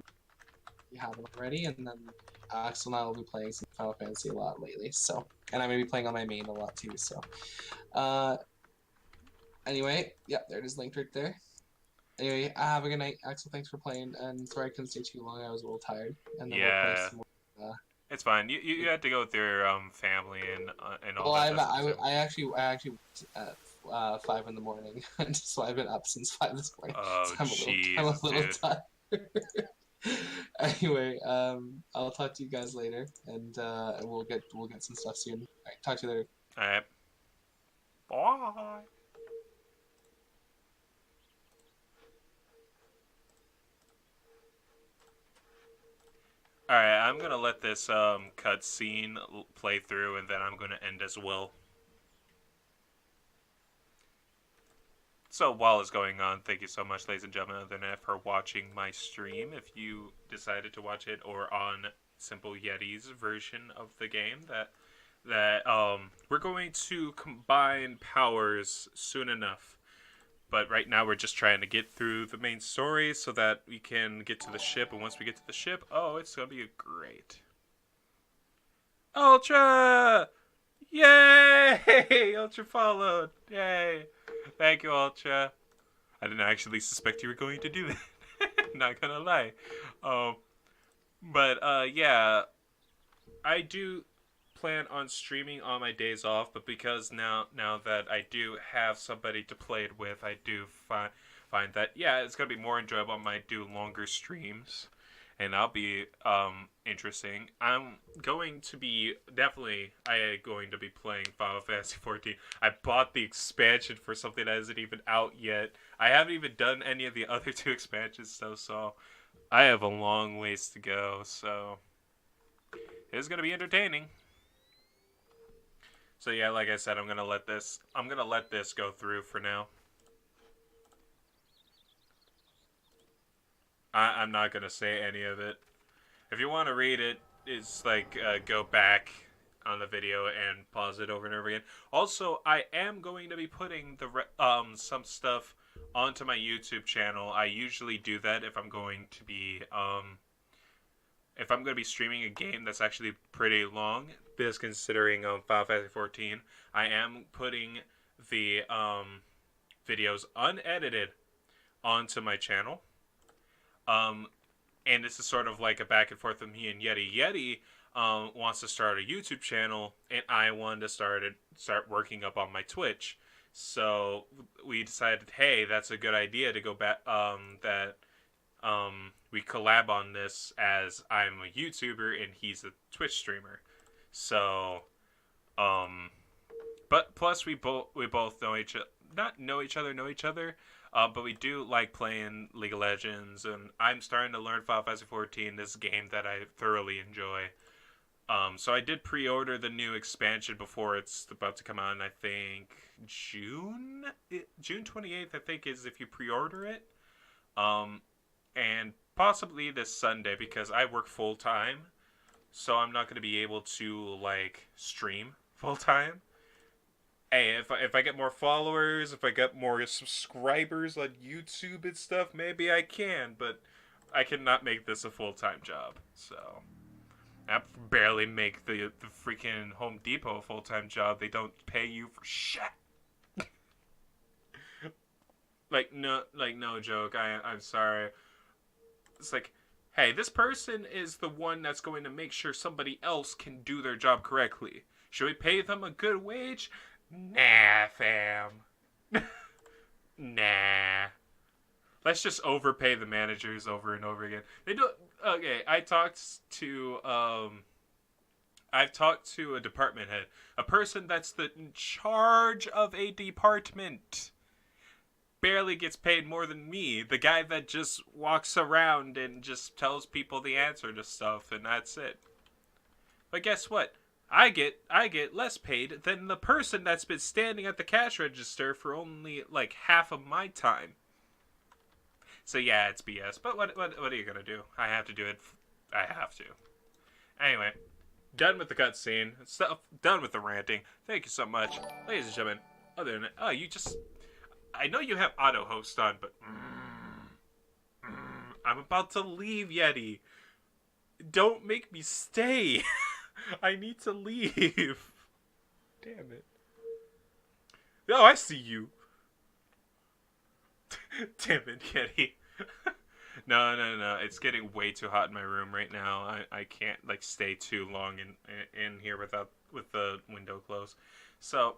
if you haven't already, and then Axel and I will be playing some Final Fantasy a lot lately. So, and I'm gonna be playing on my main a lot too. So, uh, anyway, yeah, there it is linked right there. Anyway, have a good night, Axel. Thanks for playing, and sorry I couldn't stay too long. I was a little tired, and then we'll play
Yeah.
some more.
It's fine. You had to go with your family and all
Well,
that stuff too.
I actually worked at 5 in the morning, and so I've been up since 5 this morning.
Oh,
So I'm a little
dude.
tired. Anyway, I'll talk to you guys later, and we'll get some stuff soon. All right, talk to you later.
All right. Bye. All right, I'm gonna let this cutscene play through, and then I'm gonna end as well. So while it's going on, thank you so much, ladies and gentlemen of the internet, for watching my stream. If you decided to watch it or on SimpleYeti's version of the game, that we're going to combine powers soon enough. But right now we're just trying to get through the main story so that we can get to the ship. And once we get to the ship, oh, it's gonna be great. Ultra! Yay! Ultra followed. Yay! Thank you, Ultra. I didn't actually suspect you were going to do that. Not gonna lie. Yeah, I do plan on streaming on my days off, but because now that I do have somebody to play it with, I do find that yeah, it's gonna be more enjoyable. I might do longer streams, and that'll be interesting. I'm going to be playing Final Fantasy 14. I bought the expansion for something that isn't even out yet. I haven't even done any of the other two expansions though, so I have a long ways to go. So it's gonna be entertaining. So yeah, like I said, I'm gonna let this go through for now. I'm not gonna say any of it. If you want to read it, it's like go back on the video and pause it over and over again. Also, I am going to be putting some stuff onto my YouTube channel. I usually do that if I'm going to be streaming a game that's actually pretty long. Because considering Final Fantasy 14, I am putting the videos unedited onto my channel. And this is sort of like a back and forth with me and Yeti. Yeti wants to start a YouTube channel, and I wanted to start working up on my Twitch. So we decided, hey, that's a good idea to go back. We collab on this, as I'm a YouTuber and he's a Twitch streamer. So, but plus we both know each other. But we do like playing League of Legends, and I'm starting to learn Final Fantasy 14, this game that I thoroughly enjoy. So I did pre-order the new expansion before it's about to come out, and I think June 28th, I think, is if you pre-order it. And possibly this Sunday, because I work full-time, so I'm not going to be able to, like, stream full-time. Hey, if I get more followers, if I get more subscribers on YouTube and stuff, maybe I can, but I cannot make this a full-time job. So I barely make the freaking Home Depot a full-time job. They don't pay you for shit. no joke. I'm sorry. It's like, hey, this person is the one that's going to make sure somebody else can do their job correctly. Should we pay them a good wage? Nah, fam. Nah. Let's just overpay the managers over and over again. They do. Okay, I talked to I've talked to a department head, a person that's in charge of a department. Barely gets paid more than me. The guy that just walks around and just tells people the answer to stuff, and that's it. But guess what? I get less paid than the person that's been standing at the cash register for only like half of my time. So yeah, it's BS. But what are you gonna do? I have to do it. I have to. Anyway, done with the cutscene. Stuff. Done with the ranting. Thank you so much, ladies and gentlemen. Other than that, you just. I know you have auto host on, but I'm about to leave, Yeti. Don't make me stay. I need to leave. Damn it. Oh, I see you. Damn it, Yeti. No. It's getting way too hot in my room right now. I can't like stay too long in here with the window closed. So,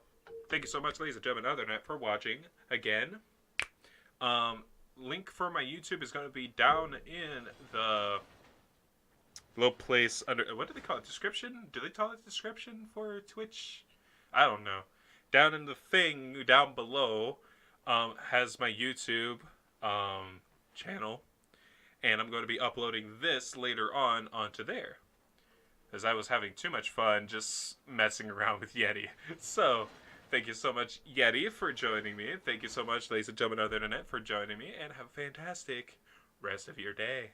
thank you so much, ladies and gentlemen, other than that, for watching again. Link for my YouTube is going to be down in the little place under, what do they call it? Description? Do they call it description for Twitch? I don't know. Down in the thing down below has my YouTube channel, and I'm going to be uploading this later on onto there, because I was having too much fun just messing around with Yeti. So, thank you so much, Yeti, for joining me. Thank you so much, ladies and gentlemen, on the internet, for joining me, and have a fantastic rest of your day.